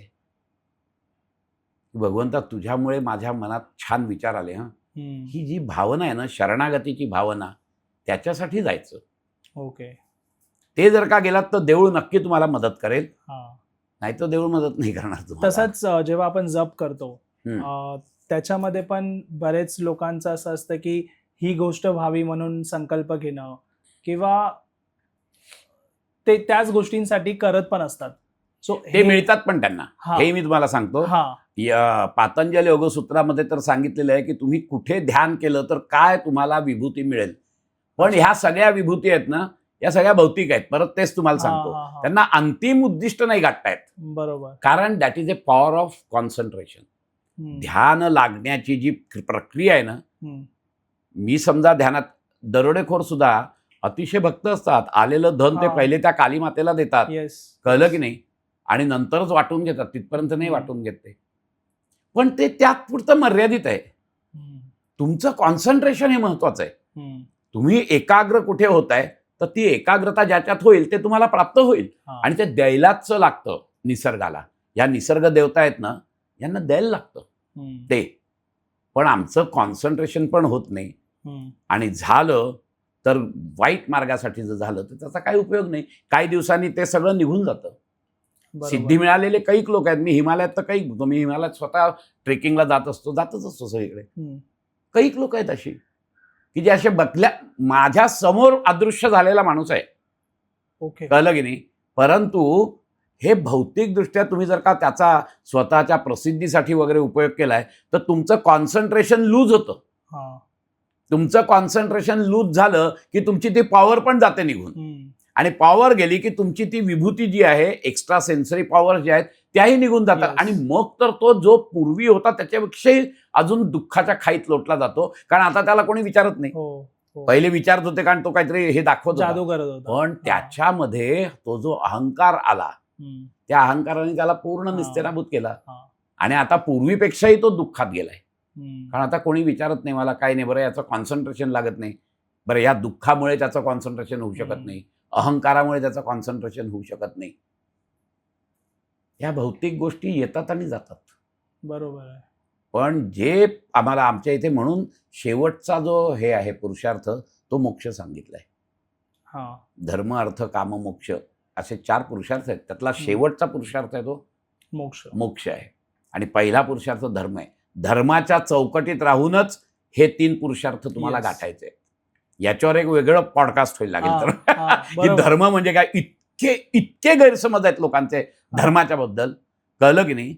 भगवंता, तुझ्यामुळे माझ्या मनात छान विचार आले. हम्म, ही जी भावना आहे ना, शरणागतीची भावना, त्याच्यासाठी जायचं. ओके. ते जर का गेलात तर देऊळ नक्की तुम्हाला मदत करेल, हा, नाही तर देऊळ मदत नाही करणार तुम्हाला. तसंच जेव्हा आपण जप करतो त्याच्यामध्ये पण बरेच लोकांचं असं असतं की ही गोष्ट व्हावी म्हणून संकल्प घेणं किंवा ते त्याच गोष्टींसाठी करत पण असतात. सो ते मिळतात पण त्यांना. हा. हे मी तुम्हाला सांगतो. हा, पातंजल योगसूत्रामध्ये तर सांगितलेलं आहे की तुम्ही कुठे ध्यान केलं तर काय तुम्हाला विभूती मिळेल. पण ह्या सगळ्या विभूती आहेत ना, या सगळ्या भौतिक आहेत. परत तेच तुम्हाला सांगतो, हा, हा. त्यांना अंतिम उद्दिष्ट नाही गाठतायत. बरोबर. कारण that is a power of concentration. हम्म, ध्यान लागण्याची जी प्रक्रिया आहे ना, हम्म, मी समजा ध्यानात, दरोडेखोर सुद्धा अतिशय भक्त असतात. आलेलं धन ते हा. पहिले त्या काली मातेला देतात, येस. कळलं की नाही, आणि नंतरच वाटून घेतात. तिथपर्यंत नाही वाटून घेत ते. पण ते त्यात पुरतं मर्यादित आहे. हम्म, तुमचं कॉन्सन्ट्रेशन हे महत्वाचं आहे. हम्म, तुम्ही एकाग्र कुठे होताय, तर ती एकाग्रता ज्याच्यात होईल ते तुम्हाला प्राप्त होईल. हा. आणि ते द्यायलाच लागतं निसर्गाला. या निसर्ग देवता आहेत ना, यांना द्यायला लागतं हम्म, ते. पण आमचं कॉन्सन्ट्रेशन पण होत नाही. हम्म, आणि झालं तर वाईट मार्गासाठी जर झालं तर त्याचा काही उपयोग नाही. काही दिवसांनी ते सगळं निघून जातं. बरोबर. सिद्धी मिळालेले कैक लोक आहेत. मी हिमालयात तर कैक, मी हिमालयात स्वतः ट्रेकिंगला जातच असतो सगळीकडे. हम्म, कैक लोक आहेत अशी की जे असे बघल्या, माझ्या समोर अदृश्य झालेला माणूस आहे, ओके. कळलं की नाही. परंतु हे भौतिकदृष्ट्या तुम्ही जर का त्याचा स्वतःच्या प्रसिद्धीसाठी वगैरे उपयोग केलाय तर तुमचं कॉन्सन्ट्रेशन लूज होतं. हा, तुमचं कॉन्सन्ट्रेशन लूज झालं की तुमची ती पॉवर पण जाते निघून. हम्म, आणि पॉवर गेली की तुमची ती विभूती जी आहे, एक्स्ट्रा सेन्सरी पॉवर ज्या आहेत त्याही निघून जातात. Yes. आणि मग तर तो जो पूर्वी होता त्याच्यापेक्षाही अजून दुःखाच्या खाईत लोटला जातो. कारण आता त्याला कोणी विचारत नाही. हो, हो. पहिले विचारत होते कारण तो काहीतरी हे दाखवत होता. जादू करत होता. पण त्याच्यामध्ये तो जो अहंकार आला, हम्म, त्या अहंकाराने त्याला पूर्ण हा. निस्तेनाभूत केला. हा. आणि आता पूर्वीपेक्षाही तो दुःखात गेलाय. हम्म, कारण आता कोणी विचारत नाही मला, काय नाही, बरं याचं कॉन्सन्ट्रेशन लागत नाही, बरं या दुःखामुळे त्याचं कॉन्सन्ट्रेशन होऊ शकत हम्म. नाही, अहंकारामुळे त्याचं कॉन्सन्ट्रेशन होऊ शकत नाही. या भौतिक गोष्टी येतात आणि जातात. बरोबर आहे. पण जे आम्हाला आमच्या इथे म्हणून शेवटचा जो हे आहे पुरुषार्थ, तो मोक्ष सांगितलाय. हा, धर्म अर्थ काम मोक्ष असे 4 पुरुषार्थ आहेत. त्यातला शेवटचा पुरुषार्थ आहे तो मोक्ष. मोक्ष आहे. आणि पहिला पुरुषार्थ धर्म आहे. धर्माच्या चौकटीत राहूनच हे 3 पुरुषार्थ तुम्हाला Yes. गाठायचे. याच्यावर एक वेगळं पॉडकास्ट होईल लागेल तर की बरोबर. धर्म म्हणजे काय. इतके गैरसमज आहेत लोकांचे धर्माच्या बद्दल, कळलं की नाही.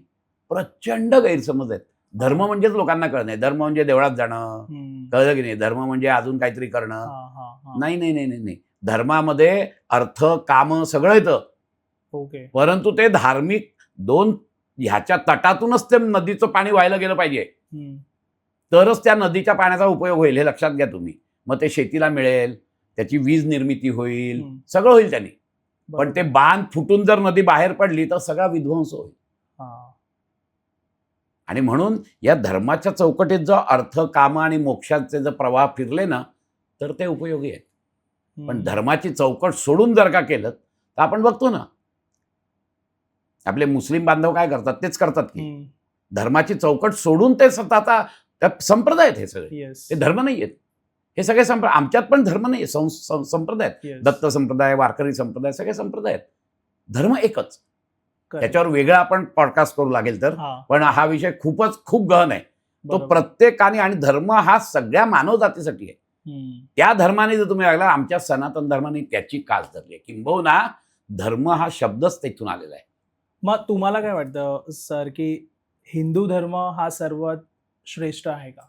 प्रचंड गैरसमज आहेत. धर्म म्हणजेच लोकांना कळत नाही. धर्म म्हणजे देवळात जाणं, कळलं की नाही. धर्म म्हणजे अजून काहीतरी करणं. नाही नाही नाही नाही नाही. धर्मामध्ये अर्थ, काम सगळं येतं, ओके. परंतु ते धार्मिक दोन ह्याच्या तटातूनच ते नदीचं पाणी व्हायला गेलं पाहिजे, तरच त्या नदीच्या पाण्याचा उपयोग होईल. हे लक्षात घ्या तुम्ही. मग ते शेतीला मिळेल, त्याची वीज निर्मिती होईल, सगळं होईल त्यांनी. पण ते बांध फुटून जर नदी बाहेर पडली तर सगळा विध्वंस होईल. आणि म्हणून या धर्माच्या चौकटीत जो अर्थ, काम आणि मोक्षाचे जर प्रवाह फिरले ना तर ते उपयोगी आहेत. पण धर्माची चौकट सोडून जर का केलं तर आपण बघतो ना, आपले मुस्लिम बांधव काय करतात, तेच करतात की धर्माची चौकट सोडून ते स्वतःचा संप्रदाय आहेत. हे सगळे हे धर्म नाही आहेत. हे सगळे संप्रदाय. आमच्यात पण धर्म नाही, संप्रदाय आहेत. दत्त संप्रदाय, वारकरी संप्रदाय, सगळे संप्रदाय आहेत. धर्म एकच. त्याच्यावर वेगळा आपण पॉडकास्ट करू लागेल तर. पण हा विषय खूप गहन आहे. तो प्रत्येकाने, आणि धर्म हा सगळ्या मानव जातीसाठी आहे. त्या धर्माने जर तुम्ही लागला, आमच्या सनातन धर्माने त्याची कास धरली आहे. किंबहुना धर्म हा शब्दच तिथून आलेला आहे. मग तुम्हाला काय वाटतं सर की हिंदू धर्म हा सर्वात श्रेष्ठ आहे का?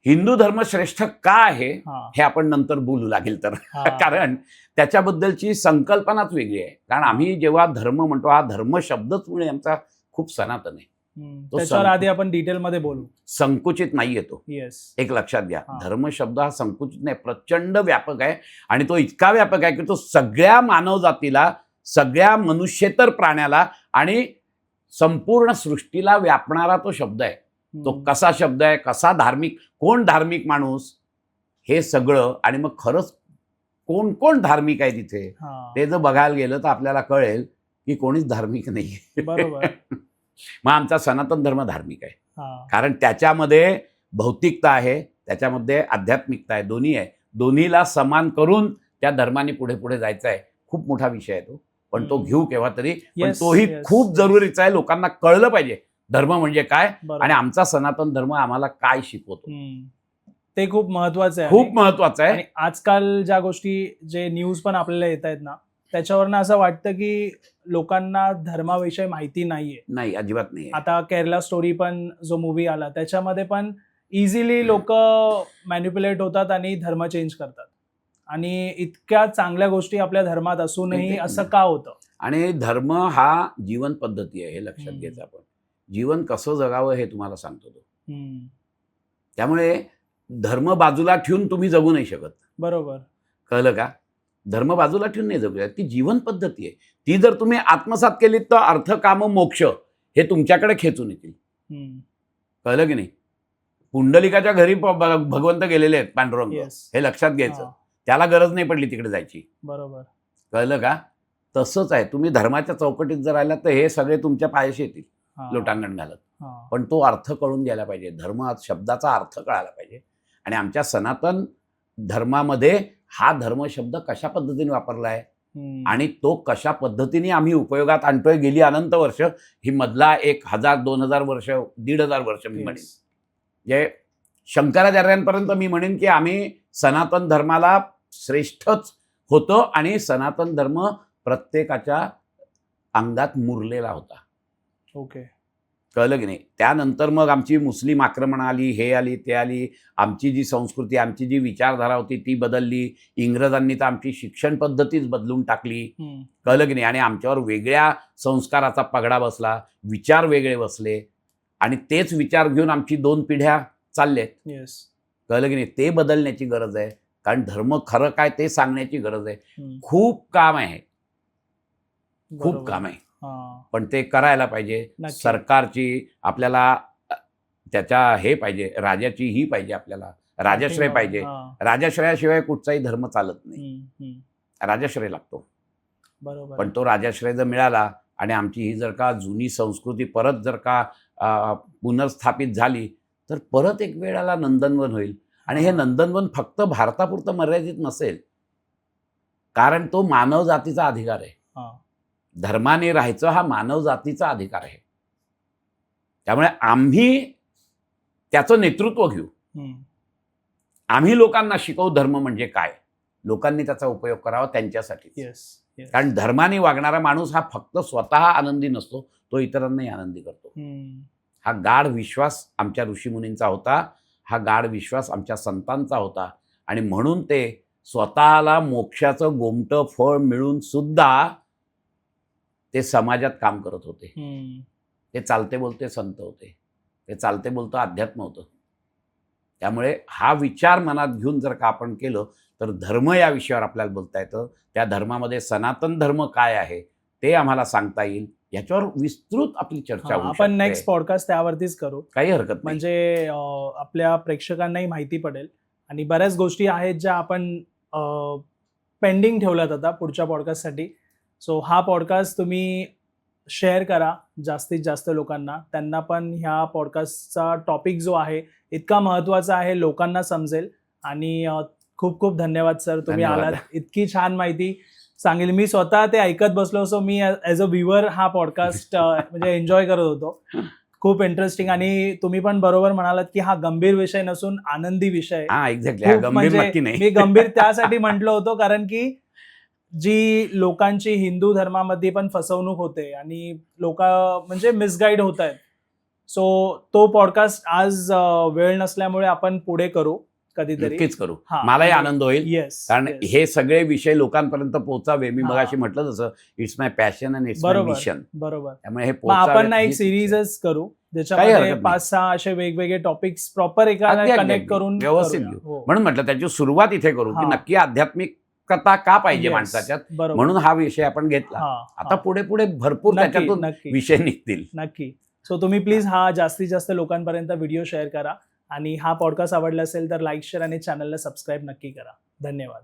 हिंदू धर्म श्रेष्ठ का आहे हे आपण नंतर बोलू लागेल तर. कारण त्याच्याबद्दलची संकल्पनाच वेगळी आहे. कारण आम्ही जेव्हा धर्म म्हणतो, हा धर्म शब्दच मुळे आमचा खूप सनातन आहे. त्याच्यावर आधी आपण डिटेलमध्ये बोलू. संकुचित नाही येतो. एक लक्षात घ्या, धर्म शब्द हा संकुचित नाही, प्रचंड व्यापक आहे. आणि तो इतका व्यापक आहे की तो सगळ्या मानव जातीला, सगळ्या मनुष्येतर प्राण्याला आणि संपूर्ण सृष्टीला व्यापणारा तो शब्द आहे. तो कसा शब्द आहे, कसा धार्मिक, कोण धार्मिक माणूस, हे सगळं. आणि मग खरंच कोण कोण धार्मिक आहे तिथे ते जर बघायला गेलं तर आपल्याला कळेल की कोणीच धार्मिक नाही. बरोबर. मग आमचा सनातन धर्म धार्मिक आहे. कारण त्याच्यामध्ये भौतिकता आहे, त्याच्यामध्ये आध्यात्मिकता आहे, दोन्ही आहे. दोन्हीला समान करून त्या धर्माने पुढे पुढे जायचं आहे. खूप मोठा विषय आहे तो, पण तो घेऊ केव्हा तरी. पण तोही खूप जरुरीचा आहे. लोकांना कळलं पाहिजे धर्म म्हणजे काय आणि आमचा सनातन धर्म आम्हाला काय शिकवतो. ते खूप महत्वाचं आहे. खूप महत्वाचं आहे. आणि आजकाल ज्या गोष्टी, जे न्यूज पण आपल्याला येत आहेत ना, त्याच्यावरनं असं वाटतं की लोकांना धर्माविषयी माहिती नाहीये. नाही, अजिबात नाही. आता केरला स्टोरी पण जो मूवी आला त्याच्यामध्ये पण इझिली लोक मॅन्युप्युलेट होतात आणि धर्म चेंज करतात. आणि इतक्या चांगल्या गोष्टी आपल्या धर्मात असूनही असं का होतं? आणि धर्म हा जीवन पद्धती आहे, हे लक्षात घ्यायचं आपण. जीवन कसं जगावं हे तुम्हाला सांगतो तो. त्यामुळे धर्म बाजूला ठेवून तुम्ही जगू नाही शकत. बरोबर. कळलं का? धर्म बाजूला ठेवून नाही जगूया. ती जीवन पद्धती आहे. ती जर तुम्ही आत्मसात केली तर अर्थ, काम, मोक्ष हे तुमच्याकडे खेचून येतील. कळलं की नाही? पुंडलिकाच्या घरी भगवंत गेलेले आहेत, पांडुरंग, हे लक्षात घ्यायचं. त्याला गरज नाही पडली तिकडे जायची. बरोबर. कळलं का? तसंच आहे. तुम्ही धर्माच्या चौकटीत जर राहिलात तर हे सगळे तुमच्या पायाशी येतील लोटांगण घालत. पण तो अर्थ कळून घ्यायला पाहिजे. धर्म शब्दाचा अर्थ कळायला पाहिजे. आणि आमच्या सनातन धर्मामध्ये हा धर्म शब्द कशा पद्धतीने वापरला आहे आणि तो कशा पद्धतीने आम्ही उपयोगात आणतोय गेली अनंत वर्ष, ही मधला 1000, 2000 वर्ष, 1500 वर्ष मी म्हणेन. जे शंकराचार्यांपर्यंत मी म्हणेन की आम्ही सनातन धर्माला श्रेष्ठच होतो आणि सनातन धर्म प्रत्येकाच्या अंगात मुरलेला होता. ओके. कळलं की नाही? त्यानंतर मग आमची मुस्लिम आक्रमण आली, हे आली, ते आली. आमची जी संस्कृती, आमची जी विचारधारा होती ती बदलली. इंग्रजांनी तर आमची शिक्षण पद्धतीच बदलून टाकली. कळलं की नाही? आणि आमच्यावर वेगळ्या संस्काराचा पगडा बसला, विचार वेगळे बसले आणि तेच विचार घेऊन आमची 2 पिढ्या चाललेत. कळलं की नाही? ते बदलण्याची गरज आहे. कारण धर्म खरं काय ते सांगण्याची गरज आहे. खूप काम आहे, खूप काम आहे. पण ते करायला पाहिजे. सरकारची आपल्याला त्याच्या हे पाहिजे, राजाची ही पाहिजे, आपल्याला राजाश्रय पाहिजे. राजाश्रयाशिवाय कुठचाही धर्म चालत नाही. राजाश्रय लागतो. बरोबर. पण तो राजाश्रय जर मिळाला आणि आमची ही जर का जुनी संस्कृती परत जर का पुनर्स्थापित झाली तर परत एक वेळेला नंदनवन होईल. आणि हे नंदनवन फक्त भारतापुरतं मर्यादित नसेल, कारण तो मानव जातीचा अधिकार आहे. धर्माने राहायचं हा मानव जातीचा अधिकार आहे. त्यामुळे आम्ही त्याचं नेतृत्व घेऊ. आम्ही लोकांना शिकवू धर्म म्हणजे काय, लोकांनी त्याचा उपयोग करावा त्यांच्यासाठी. येस. कारण धर्माने वागणारा माणूस हा फक्त स्वतः आनंदी नसतो, तो इतरांनाही आनंदी करतो. हा गाढ विश्वास आमच्या ऋषीमुनींचा होता, हा गाढ विश्वास आमच्या संतांचा होता. आणि म्हणून ते स्वतःला मोक्षाचं गोमटं फळ मिळून सुद्धा ते समाजात काम करत होते. ते चालते बोलते संत होते, ते चालते बोलतं अध्यात्म होतं. त्यामुळे हा विचार मनात घेऊन जर का आपण केलं तर धर्म या विषयावर आपल्याला बोलता येतं. त्या धर्मामध्ये सनातन धर्म काय आहे ते आम्हाला सांगता येईल. याच्यावर विस्तृत आपली चर्चा होऊ आपण शकते. नेक्स्ट पॉडकास्ट त्यावरतीच करू. काही हरकत नाही. म्हणजे आपल्या प्रेक्षकांनाही माहिती पडेल आणि बऱ्याच गोष्टी आहेत ज्या आपण पेंडिंग ठेवल्यात आता पुढच्या पॉडकास्टसाठी. सो हा पॉडकास्ट तुम्ही शेअर करा जास्तीत जास्त लोकांना, त्यांना पण ह्या पॉडकास्टचा टॉपिक जो आहे इतका महत्त्वाचा आहे, लोकांना समजेल. आणि खूप खूप धन्यवाद सर, तुम्ही आलात, इतकी छान माहिती सांगितली. मी स्वतः ते ऐकत बसलो, so me as a viewer हा पॉडकास्ट म्हणजे एन्जॉय करत होतो. खूप इंटरेस्टिंग. आणि तुम्ही पण बरोबर म्हणालात की हा गंभीर विषय नसून आनंदी विषय. मी गंभीर त्यासाठी म्हटलो होतो कारण की जी लोकांची हिंदू धर्मामध्ये पण फसवणूक होते आणि लोक म्हणजे मिसगाईड होत आहेत. सो तो पॉडकास्ट आज वेळ नसल्यामुळे आपण पुढे करू, कधीतरी नक्कीच करू. मलाही आनंद होईल. येस, कारण हे सगळे विषय लोकांपर्यंत पोहोचावे. मी मगाशी म्हटलं तसं it's my passion and it's my mission. बरोबर. त्यामुळे हे आपण ना एक सिरीजच करू ज्याच्यामध्ये 5-6 असे वेगवेगळे टॉपिक्स प्रॉपर एकाला कनेक्ट करून व्यवस्थित घेऊ. म्हणून म्हटलं त्याची सुरुवात इथे करू की नक्की आध्यात्मिकता का पाहिजे माणसाच्यात, म्हणून हा विषय आपण घेतला. आता पुढे पुढे भरपूर त्याच्यातून विषय निघतील. नक्की. सो तुम्ही प्लीज हा जास्तीत जास्त लोकांपर्यंत व्हिडिओ शेअर करा आणि हा पॉडकास्ट आवडला असेल तर लाईक, शेअर आणि चॅनलला सबस्क्राईब नक्की करा. धन्यवाद.